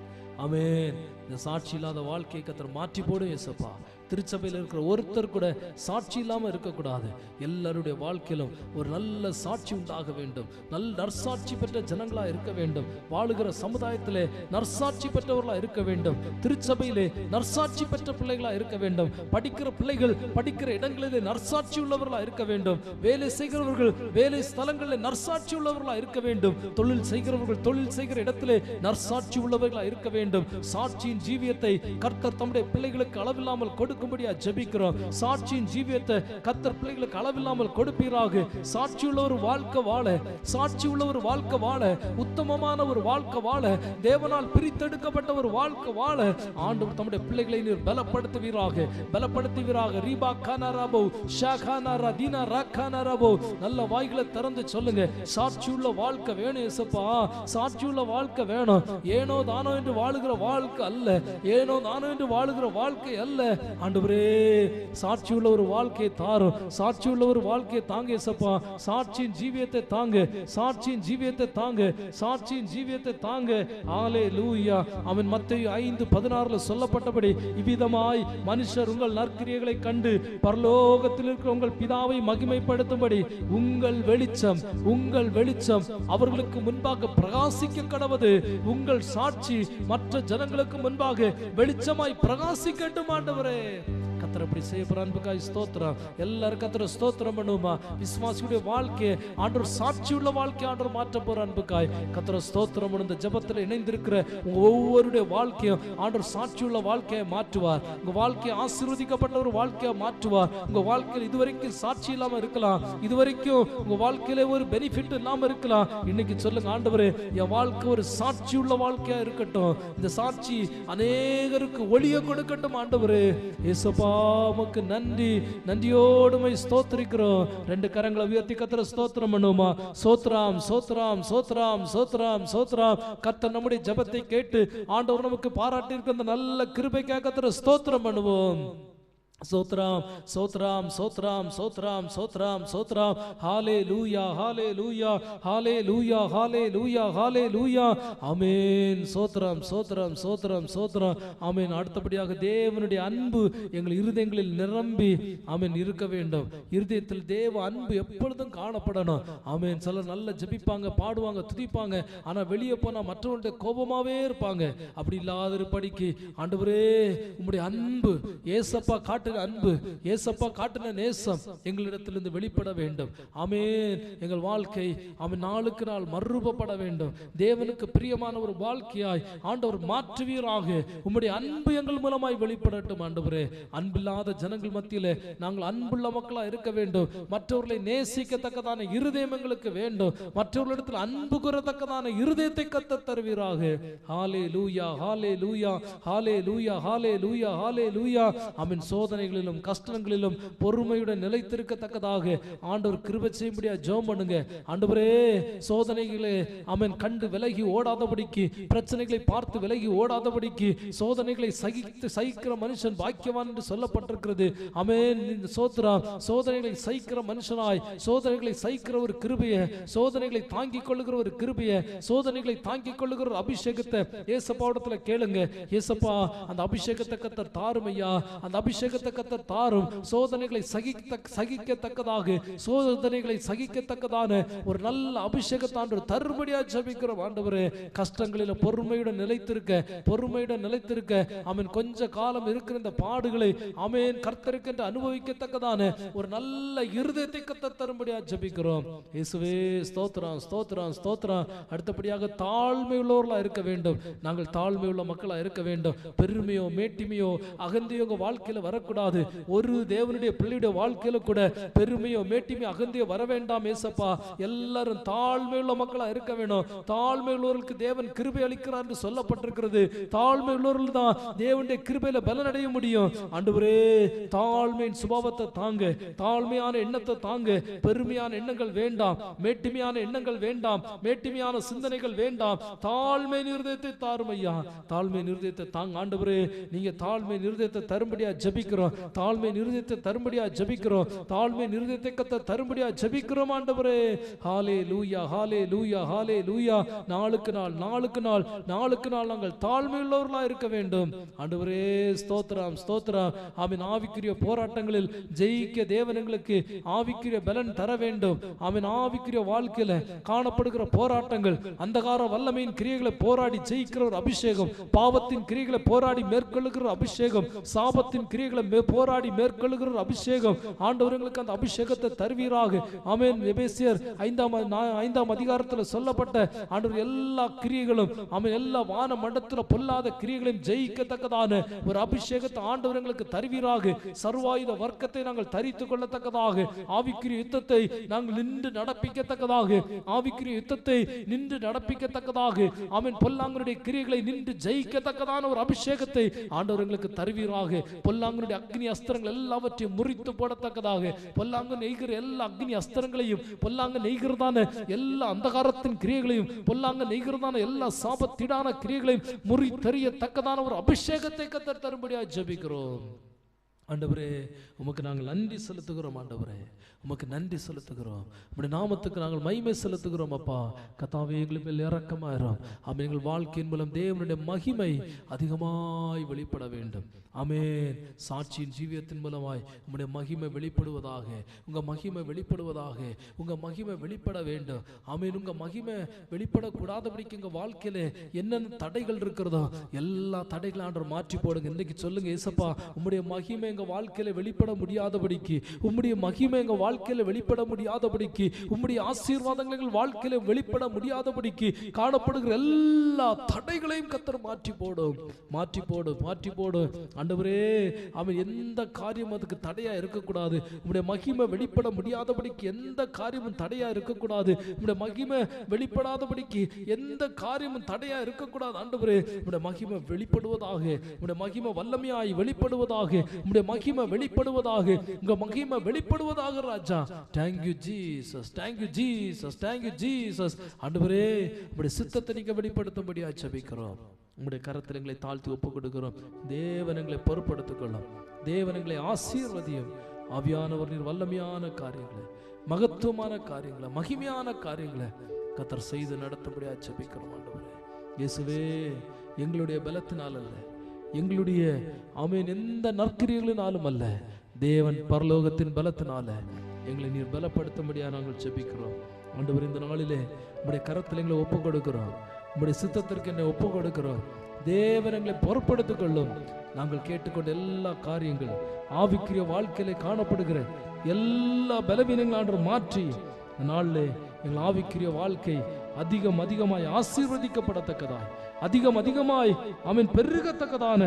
ஆமென். இந்த சாட்சி இல்லாத வாழ்க்கையை கர்த்தர் மாற்றி போடும் இயேசுப்பா. திருச்சபையில் இருக்கிற ஒருத்தர் கூட சாட்சி இல்லாமல் இருக்கக்கூடாது. எல்லாருடைய வாழ்க்கையிலும் ஒரு நல்ல சாட்சி உண்டாக வேண்டும். நல்ல நற்சாட்சி பெற்ற ஜனங்களா இருக்க வேண்டும். வாழுகிற சமுதாயத்திலே நற்சாட்சி பெற்றவர்களா இருக்க வேண்டும். திருச்சபையிலே நற்சாட்சி பெற்ற பிள்ளைகளா இருக்க வேண்டும். படிக்கிற பிள்ளைகள் படிக்கிற இடங்களிலே நற்சாட்சி உள்ளவர்களா இருக்க வேண்டும். வேலை செய்கிறவர்கள் வேலை ஸ்தலங்களில் நற்சாட்சி உள்ளவர்களா இருக்க வேண்டும். தொழில் செய்கிறவர்கள் தொழில் செய்கிற இடத்திலே நற்சாட்சி உள்ளவர்களா இருக்க வேண்டும். சாட்சியின் ஜீவியத்தை கர்த்தர் தம்முடைய பிள்ளைகளுக்கு அளவில்லாமல் கொடுக்கும்படியா ஜெபிக்கிறோம். சாட்சியின் ஜீவியத்தை கர்த்தர் பிள்ளைகளுக்கு அளவில்லாமல் கொடுப்பீராக. சாட்சி உள்ள ஒரு வாழ்க்கை வாழ, சாட்சி உள்ள ஒரு வாழ்க்கை வாழ, உத்தமமான ஒரு வாழ்க்கை வாழ, தேவனால் பிரித்தெடுக்கப்பட்ட ஒரு வாழ்க்கை வாழ ஆண்டவர் தம்முடைய பிள்ளைகளை நீர் பலப்படுத்துவீராக, பலப்படுத்துவீராக. ரீபா கானாராபோ ஷாகானாரா தீனா ராகானாராபோ. நல்ல வாய்களை திறந்து சொல்லுங்க, சாட்சி உள்ள வாழ்க்கை வேணும் இயேசுப்பா, சாட்சி உள்ள வாழ்க்கை வேணும். ஏனோ தானோ என்று வாழுகிற வாழ்க்கை அல்ல, ஏனோ தானோ என்று வாழுகிற வாழ்க்கை அல்ல. ஆண்டவரே, சாட்சி உள்ள ஒரு வாழ்க்கையை தாரும், சாட்சி உள்ள ஒரு வாழ்க்கையை தாங்க இயேசுப்பா. சாட்சியின் ஜீவியத்தை தாங்க, சாட்சியின் ஜீவியத்தை தாங்க, சாட்சியின் ஜீவியத்தை தாங்க. ஹல்லேலூயா. அவன் மத்தேயு 5:16 சொல்லப்பட்டபடி இவ்விதமாய் மனுஷர் உங்கள் நற்கிரியைகளை கண்டு பரலோகத்தில் இருக்கிற உங்கள் பிதாவை மகிமைப்படுத்தும்படி உங்கள் வெளிச்சம், உங்கள் வெளிச்சம் அவர்களுக்கு முன்பாக பிரகாசிக்க கடவது. உங்கள் சாட்சி மற்ற ஜனங்களுக்கு முன்பாக வெளிச்சமாய் பிரகாசிக்கட்டும் ஆண்டவரே. கர்த்தர் அப்படி செய்ய போற அன்புக்காய் ஸ்தோத்திரம். எல்லாரும் கர்த்தரை ஸ்தோத்திரம் பண்ணுமா. விசுவாசியுடைய வாழ்க்கையை ஆண்டவர் சாட்சி உள்ள வாழ்க்கை ஆண்டவர் மாற்ற போற அன்புக்காய் கர்த்தரை ஸ்தோத்திரம். இந்த ஜெபத்தில் இணைந்திருக்கிற உங்க ஒவ்வொருடைய வாழ்க்கையும் ஆண்டவர் சாட்சி உள்ள வாழ்க்கையை மாற்றுவார். உங்க வாழ்க்கையை ஆசீர்வதிக்கப்பட்ட ஒரு வாழ்க்கையை மாற்றுவார். உங்க வாழ்க்கையில் இதுவரைக்கும் சாட்சி இல்லாம இருக்கலாம், இதுவரைக்கும் உங்க வாழ்க்கையில ஒரு பெனிஃபிட் இல்லாம இருக்கலாம். இன்னைக்கு சொல்லுங்க, ஆண்டவரே என் வாழ்க்கை ஒரு சாட்சி உள்ள வாழ்க்கையா இருக்கட்டும். இந்த சாட்சி அநேகருக்கு ஒளியை கொடுக்கட்டும் ஆண்டவரே. இயேசுப்பா உமக்கு நன்றி, நன்றியோடுமை ஸ்தோத்திரிக்கிறோம். ரெண்டு கரங்களை உயர்த்தி கர்த்தரை ஸ்தோத்திரம் பண்ணுமா. சோத்ராம் சோத்ராம் சோத்ராம் சோத்ராம் சோத்ராம். கர்த்தர் நம்முடைய ஜெபத்தை கேட்டு ஆண்டவர் நமக்கு பாராட்டி இருக்க அந்த நல்ல கிருபைக்காக கர்த்தரை ஸ்தோத்திரம் பண்ணுவோம். சோத்ராம் சோத்ராம் சோத்ராம் சோத்ராம் சோத்ராம் சோத்ராம். ஹல்லேலூயா ஹல்லேலூயா ஹல்லேலூயா ஹல்லேலூயா ஹல்லேலூயா. ஆமென். சோத்ராம் சோத்ராம் சோத்ராம் சோத்ராம். ஆமென். அடுத்தபடியாக தேவனுடைய அன்பு எங்கள் இருதயங்களில் நிரம்பி ஆமென் இருக்க வேண்டும். இருதயத்தில் தேவ அன்பு எப்பொழுதும் காணப்படணும். ஆமென். சிலர் நல்ல ஜெபிப்பாங்க, பாடுவாங்க, துதிப்பாங்க, ஆனா வெளியே போனா மற்றவருடைய கோபமாவே இருப்பாங்க. அப்படி இல்லாதிருப்படிக்கு ஆண்டவரே உம்முடைய அன்பு, ஏசப்பா காட்டு அன்பு, ஏசப்பா காட்டின நேசம் எங்களிடத்திலிருந்து வெளிப்பட வேண்டும். ஆமென். எங்கள் வாழ்க்கை ஆமென் நாளுக்கு நாள் மறுரூபப்பட வேண்டும். தேவனுக்கு பிரியமான ஒரு வாழ்க்கையாய் ஆண்டவர் மாற்றுவீராக. உம்முடைய அன்பு எங்கள் மூலமாய் வெளிப்படட்டும் ஆண்டவரே. அன்பில்லாத ஜனங்கள் மத்தியிலே நாங்கள் அன்புள்ள மக்களா இருக்க வேண்டும். மற்றவர்களை நேசிக்கத்தக்கதான இருதயம் எங்களுக்கு வேண்டும். மற்றவர்களிடத்தில் அன்பு கூறத்தக்கதான இருதயத்தை கர்த்தர் தருவீராக. ஹல்லேலூயா ஹல்லேலூயா ஹல்லேலூயா ஹல்லேலூயா ஹல்லேலூயா. ஆமென். சோதனைகளிலும் கஷ்டங்களிலும் பொறுமையுடன் நிலைத்திருக்கத்தக்கதாக ஆண்டவர் கிருபை செய்யும்படியா ஜெபம் பண்ணுங்க. ஆண்டவரே, சோதனைகளை ஆமென் கண்டு விலகி ஓடாதபடிக்கு, பிரச்சனைகளை பார்த்து விலகி ஓடாதபடிக்கு, சோதனைகளை சகிக்கிற மனுஷன் பாக்கியவான் என்று சொல்லப்பட்டிருக்கிறது. ஆமென். சோத்ராம். சோதனைகளை சகிக்கிற மனுஷனாய், சோதனைகளை சகிக்கிற ஒரு கிருபையை, சோதனைகளை தாங்கிக் கொள்ளுகிற ஒரு கிருபையை, சோதனைகளை தாங்கிக் கொள்ளுகிற ஒரு அபிஷேகத்தை ஏசப்பாவிடத்துல கேளுங்க. ஏசப்பா அந்த அபிஷேகத்தை கர்த்தர் தாரும் ஐயா, அந்த அபிஷேகத்தை கர்த்தர் தாரும். சோதனைகளை சகிக்கத்தக்கதாக, சோதனைகளை சகிக்கத்தக்கதான ஒரு நல்ல அபிஷேகத்தாண்டு தருபடியா ஜெபிக்கிறோம் ஆண்டவரே. கஷ்டங்களில் பொறுமையுடன் நிலைத்திருக்க, பொறுமையுடன் நிலைத்திருக்க ஆமென். கொஞ்ச காலம் இருக்கிற இந்த பாடுகளை ஆமென் கர்த்தருக்கு என்று அனுபவிக்கத்தக்கதான ஒரு நல்ல இருதயத்தை கர்த்தர் தரும்படியா ஜெபிக்கிறோம். இயேசுவே ஸ்தோத்திரம் ஸ்தோத்திரம் ஸ்தோத்திரம். அடுத்தபடியாக தாழ்மை உள்ளவர்களா இருக்க வேண்டும். நாங்கள் தாழ்மை உள்ள மக்களா இருக்க வேண்டும். பெருமையோ மேட்டிமையோ அகந்தையோ வாழ்க்கையில வரக்கூடாது. ஒரு தேவனுடைய பிள்ளையுடைய வாழ்க்கையில கூட பெருமையோ மேட்டிமையோ அகந்தையோ வர வேண்டாம் ஏசப்பா. எல்லாரும் தாழ்மை உள்ள மக்களா இருக்க வேண்டும். தாழ்மை உள்ளவர்களுக்கு தேவன் கிருபை அளிக்கிறார் என்று சொல்லப்பட்டிருக்கிறது. தாழ்மை உள்ளவர்கள் தான் தேவனுடைய கிருபையில பலனடைய முடியும். ஆண்டவரே, தாழ்மையின் சுபாவத்தை தாங்க, தாழ்மையான எண்ணத்தை தாங்க. பெருமையான எண்ணங்கள் வேண்டாம், மேட்டிமையான எண்ணங்கள் வேண்டாம், மேட்டிமையான சிந்தனைகள் வேண்டாம். தாழ்மை நிர்தயத்தை தாரும் ஐயா, தாழ்மை நிர்தயத்தை தாங்க ஆண்டவரே. நீங்க தாழ்மை நிர்தயத்தை தரும்படியா ஜெபிக்கிறோம். ஜெபிக்கிறோம். தாழ்மை இருதயத்தை தரும்படியா ஜெபிக்கிறோம். தாழ்மை இருதயத்தை கர்த்தர் தரும்படியா ஜெபிக்கிறோம் ஆண்டவரே. ஹல்லேலூயா, ஹல்லேலூயா, ஹல்லேலூயா. நாளுக்கு நாள் நாளுக்கு நாள் நாளுக்கு நாள் நாங்கள் தாழ்மை உள்ளவர்களாக இருக்க வேண்டும் ஆண்டவரே. ஸ்தோத்திரம், ஸ்தோத்திரம். ஆமென். ஆவிக்குரிய போராட்டங்களில் ஜெயிக்க தேவன் எங்களுக்கு ஆவிக்குரிய பலன் தர வேண்டும். ஆமென். ஆவிக்குரிய வாழ்க்கையில காணப்படுகிற போராட்டங்கள், அந்தகார வல்லமையின் கிரியைகளை போராடி ஜெயிக்கிற ஒரு அபிஷேகம், பாவத்தின் கிரியைகளை போராடி மேற்கொள்ளுகிற அபிஷேகம், சாபத்தின் கிரியைகளை போராடி மேற்கொள்ளுகிற அபிஷேகம் ஆண்டவர் எங்களுக்கு அந்த அபிஷேகத்தை தருவீராக. ஆமென். எபேசியர் 5ஆம் அதிகாரத்தில் சொல்லப்பட்ட ஆண்டவர் எல்லா கிரியைகளும், ஆமென், எல்லா வான மண்டலத்தில் பொல்லாத கிரியைகளையும் ஜெயிக்கத்தக்கதான ஒரு அபிஷேகத்தை ஆண்டவர் எங்களுக்கு தருவீராக. சர்வாயுத வர்க்கத்தை நாங்கள் தரித்துக் கொள்ளத்தக்கதாக, ஆவிக்குரிய யுத்தத்தை நாங்கள் நின்று நடப்பிக்கத்தக்கதாக, ஆவிக்குரிய யுத்தத்தை நின்று நடப்பிக்கத்தக்கதாக, ஆமென், பொல்லாங்கனுடைய கிரியைகளை நின்று ஜெயிக்கத்தக்கதான ஒரு அபிஷேகத்தை ஆண்டவர் எங்களுக்கு தருவீராக. பொல்லாங்கனுடைய அக்னி அஸ்திரங்கள் எல்லாவற்றையும் முறித்து போடத்தக்கதாக, பொல்லாங்க நெய்கிற எல்லா அக்னி அஸ்திரங்களையும், பொல்லாங்க நெய்கிறதான எல்லா அந்தகாரத்தின் கிரியைகளையும், பொல்லாங்க நெய்கிறதான எல்லா சாபத்திடான கிரியைகளையும் முறித்தெறியத்தக்கதான ஒரு அபிஷேகத்தை கர்த்தர் தரும்படியாக ஜெபிக்கிறோம் ஆண்டவரே. உமக்கு நாங்கள் நன்றி செலுத்துகிறோம் ஆண்டவரே. உமக்கு நன்றி செலுத்துகிறோம். உம்முடைய நாமத்துக்கு நாங்கள் மகிமை செலுத்துகிறோம் அப்பா. கர்த்தாவே, எங்கள் மேல் இரக்கமாயிரும். ஆமென். எங்கள் வாழ்க்கையின் மூலம் தேவனுடைய மகிமை அதிகமாய் வெளிப்பட வேண்டும். ஆமென். சாட்சியின் ஜீவியத்தின் மூலமாய் உம்முடைய மகிமை வெளிப்படுவதாக, உங்க மகிமை வெளிப்படுவதாக, உங்க மகிமை வெளிப்பட வேண்டும். ஆமென். உங்க மகிமை வெளிப்படக்கூடாதபடிக்கு எங்க வாழ்க்கையில என்னென்ன தடைகள் இருக்கிறதோ எல்லா தடைகளும் ஆண்டவர் மாற்றி போடுங்க. இன்னைக்கு சொல்லுங்க, ஏசப்பா, உம்முடைய மகிமை எங்க வாழ்க்கையில வெளிப்பட முடியாதபடிக்கு, உம்முடைய மகிமை எங்க வாழ்க்கையில வெளிப்பட முடியாதபடிக்கு, உம்முடைய ஆசீர்வாதங்கள் எங்கள் வாழ்க்கையில வெளிப்பட முடியாதபடிக்கு காணப்படுகிற எல்லா தடைகளையும் கர்த்தர் மாற்றி போடும், மாற்றி போடும், மாற்றி போடும் ஆண்டவரே. அவன் எந்த காரியம் அதுக்கு தடையா இருக்கக்கூடாது. உம்முடைய மகிமை வெளிப்பட முடியாதபடிக்கு எந்த காரியமும் தடையா இருக்கக்கூடாது. உம்முடைய மகிமை வெளிப்படாதபடிக்கு எந்த காரியமும் தடையா இருக்கக்கூடாது ஆண்டவரே. உம்முடைய மகிமை வெளிப்படுவதாக, உம்முடைய மகிமை வல்லமையாய் வெளிப்படுவதாக, உம்முடைய மகிமை வெளிப்படுவதாக, உங்க மகிமை வெளிப்படுவதாக ராஜா. Thank you Jesus, thank you Jesus, thank you Jesus. ஆண்டவரே, உம்முடைய சித்தத்தை நீங்க வெளிப்படுத்தும்படியா ஜெபிக்கிறோம். உம்முடைய கரத்தில் எங்களை தாழ்த்தி ஒப்புக் கொடுக்கிறோம். தேவன் எங்களை பொறுப்படுத்திக் கொள்ளும். தேவன் எங்களை ஆசீர்வதியும். ஆவியானவர் நீர் வல்லமையான காரியங்களை, மகத்துவமான காரியங்களை, மகிமையான காரியங்களை கர்த்தர் செய்து நடத்தும்படியா ஜெபிக்கிறோம் ஆண்டவரே. இயேசுவே, எங்களுடைய பலத்தினால் அல்ல, எங்களுடைய ஆமென் எந்த நற்கிரியைகளினாலும் அல்ல, தேவன் பரலோகத்தின் பலத்தினால எங்களை நீர் பலப்படுத்தும்படியா நாங்கள் ஜெபிக்கிறோம் ஆண்டவர். இந்த நாளிலே உம்முடைய கரத்தில் எங்களை ஒப்புக் கொடுக்கிறோம். உம்முடைய சித்தத்திற்கு என்னை ஒப்புக் கொடுக்கிறோம். தேவன் எங்களை பொறுப்படுத்திக் கொள்ளும். நாங்கள் கேட்டுக்கொண்ட எல்லா காரியங்கள், ஆவிக்குரிய வாழ்க்கையிலே காணப்படுகிற எல்லா பலவீனங்களாக மாற்றி நாளிலே எங்கள் ஆவிக்குரிய வாழ்க்கை அதிகமாய் ஆசீர்வதிக்கப்படத்தக்கதாய், அதிகமாய் ஆமென் பெருகத்தக்கதான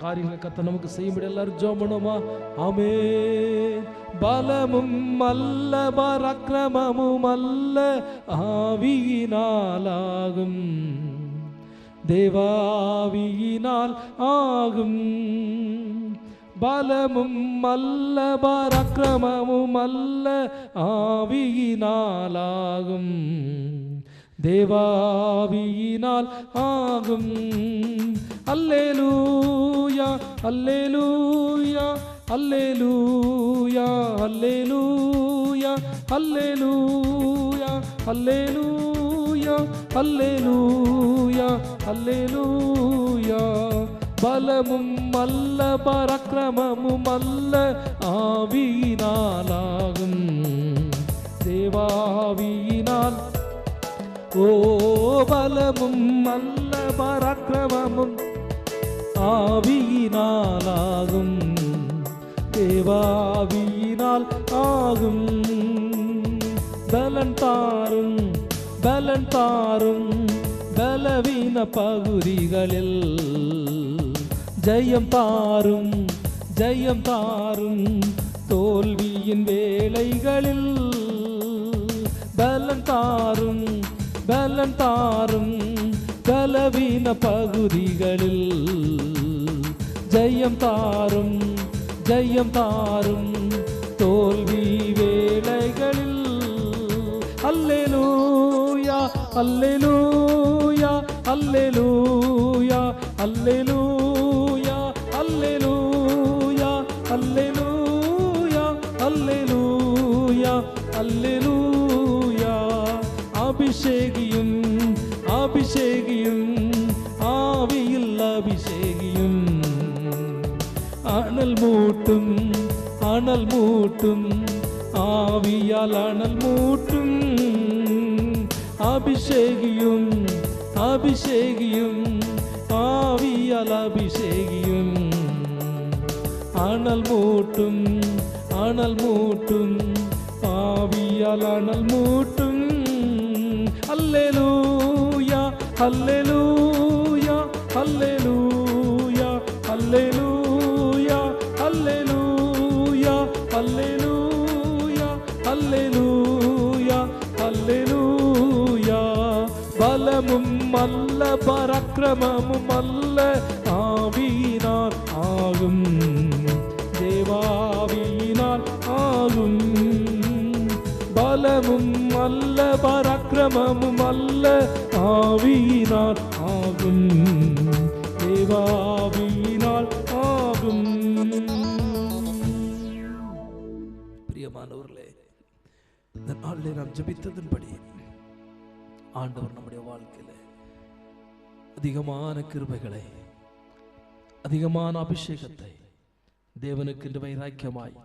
காரியங்களை கர்த்தர் நமக்கு செய்யும்படி எல்லாரும் ஜெபம் பண்ணுவோமா? ஆமென். பலமும் அல்ல பராக்கிரமமும் அல்ல, ஆவியினாலாகும், தேவாவியினால் ஆகும். பலமும் அல்ல பராக்கிரமமும் அல்ல, ஆவியினாலாகும், தேவாவியினால் ஆகும். அல்லேலூயா, அல்லேலூயா, அல்லேலூயா, அல்லேலூயா, அல்லேலூயா, அல்லேலூயா, அல்லேலூயா, அல்லேலூயா. பலமும் அல்ல பராக்கிரமமும் அல்ல, ஆவியினாலாகும், தேவாவியினால். ஓ பலமும் அல்ல பராக்கிரமமும் ஆவியினாலாகும், தேவாவியினால் ஆகும். பலன் தாரும், பலன் தாரும், பலவீன பகுதிகளில் ஜெயம் தாரும், ஜெயம் தாரும், தோல்வியின் வேளைகளில் பலன் தாரும், பலன் தாரும், பலவீன பகுதிகளில் ஜெயம் தாரும், ஜெயம் தாரும், தோல்வி வேளைகளில். அல்லேலூயா, அல்லேலூயா, அல்லேலூயா, அல்லேலூயா, அல்லேலூயா, அபிஷேகியும், ஆவியில் அபிஷேகியும், அனல் மூட்டும், அனல் மூட்டும், ஆவியால் அனல் மூட்டும், அபிஷேகியும், அபிஷேகியும், ஆவியால் அபிஷேகியும், அனல் மூட்டும், அனல் மூட்டும், ஆவியால் அனல் மூட்டும். அல்லேலூயா, அல்லேலூயா, அல்லேலூயா, அல்லேலூயா, அல்லேலூயா, அல்லேலூயா, அல்லேலூயா, அல்லேலூயா. பலமும் அல்ல, பராக்கிரமமும் அல்ல, ஆவியினால் ஆகும், தேவாவியினால் ஆகும். பலமும் அல்ல, பராக்கிரமமும் அல்ல, ஆவியினால் ஆகும், தேவாவியினால் ஆகும். பிரியமானவர்களே, இந்த நாளிலே நாம் ஜெபித்ததன்படி ஆண்டவர் நம்முடைய வாழ்க்கையில அதிகமான கிருபைகளை, அதிகமான அபிஷேகத்தை, தேவனுக்கு என்று வைராக்கியமாய்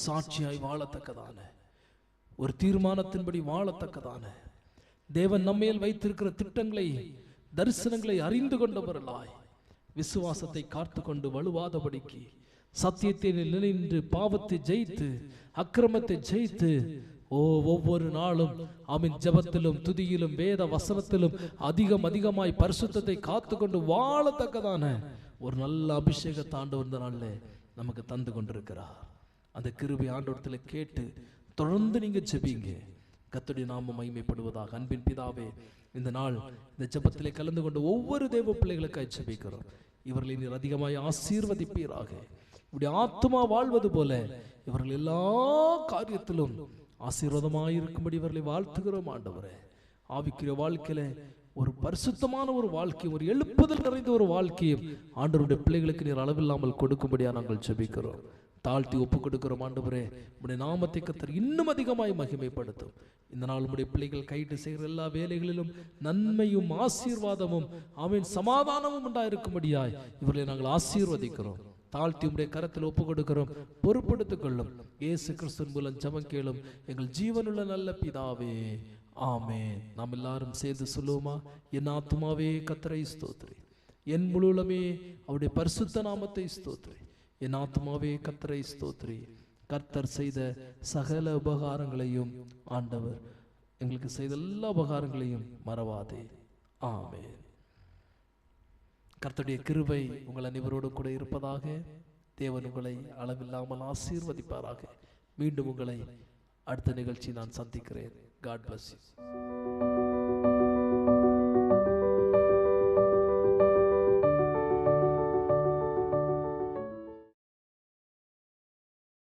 சாட்சியாய் வாழத்தக்கதான ஒரு தீர்மானத்தின்படி வாழத்தக்கதான தேவன் நம்மேல் வைத்திருக்கிற திட்டங்களை, தரிசனங்களை அறிந்து கொண்டவர்களாய் விசுவாசத்தை காத்து கொண்டு வலுவாதபடிக்கு சத்தியத்தை நின்று பாவத்தை ஜெயித்து அக்கிரமத்தை ஜெயித்து ஒவ்வொரு நாளும் ஆமென் ஜெபத்திலும் துதியிலும் வேத வசனத்திலும் அதிகமாய் பரிசுத்தத்தை காத்து கொண்டு வாழத்தக்கதான ஒரு நல்ல அபிஷேகத்தை ஆண்டவர் இந்த நாளில் நமக்கு தந்து கொண்டிருக்கிறார். அந்த கிருபை ஆண்டவரத்தில் கேட்டு தொடர்ந்து நீங்க ஜெபிங்க. கர்த்தருடைய நாமம் மகிமைப்படுவதாக. அன்பின் பிதாவே, இந்த நாள் இந்த ஜெபத்திலே கலந்து கொண்டு ஒவ்வொரு தேவ பிள்ளைகளுக்காய் ஜெபிக்கிறோம். இவர்களை நீர் அதிகமாய் ஆசீர்வதிப்பீராக. இப்படி ஆத்துமா வாழ்வது போல இவர்கள் எல்லா காரியத்திலும் ஆசீர்வாதமாய் இருக்கும்படி இவர்களை வாழ்த்துகிறோம் ஆண்டவரே. ஆவிக்குரிய வாழ்க்கையில ஒரு பரிசுத்தமான ஒரு வாழ்க்கை, ஒரு எழுப்புதல் நிறைந்த ஒரு வாழ்க்கையும் ஆண்டவருடைய பிள்ளைகளுக்கு நீர் அளவில்லாமல் கொடுக்கும்படியா நாங்கள் ஜெபிக்கிறோம். தாழ்த்தி ஒப்பு கொடுக்கிறோம் ஆண்டவரே. உடைய நாமத்தை கர்த்தர் இன்னும் அதிகமாய் மகிமைப்படுத்தும். இந்த நாள் உடைய பிள்ளைகள் கைட்டு செய்கிற எல்லா வேலைகளிலும் நன்மையும் ஆசீர்வாதமும் ஆமென் சமாதானமும் உண்டாயிருக்கும்படியாய் இவர்களை நாங்கள் ஆசீர்வதிக்கிறோம். தாழ்த்தி உடைய கரத்தில் ஒப்பு கொடுக்கிறோம். பொறுப்படுத்திக் கொள்ளும். இயேசு கிறிஸ்துவின் மூலம் ஜெபம் கேளும் எங்கள் ஜீவனுள்ள நல்ல பிதாவே, ஆமென். நாம் எல்லாரும் சேர்ந்து சொல்லுவோமா? என் ஆத்துமாவே கர்த்தரை ஸ்தோத்திரி, என் முழுவதுமே அவருடைய பரிசுத்த நாமத்தை ஸ்தோத்திரி. என் ஆத்துமாவே கர்த்தரை ஸ்தோத்திரி. கர்த்தர் செய்த சகல உபகாரங்களையும், ஆண்டவர் எங்களுக்கு செய்த எல்லா உபகாரங்களையும் மறவாதே. ஆமென். கர்த்தருடைய கிருபை உங்கள் அனைவரோடு கூட இருப்பதாக. தேவன் உங்களை அளவில்லாமல் ஆசீர்வதிப்பாராக. மீண்டும் உங்களை அடுத்த நிகழ்ச்சி நான் சந்திக்கிறேன். God bless you.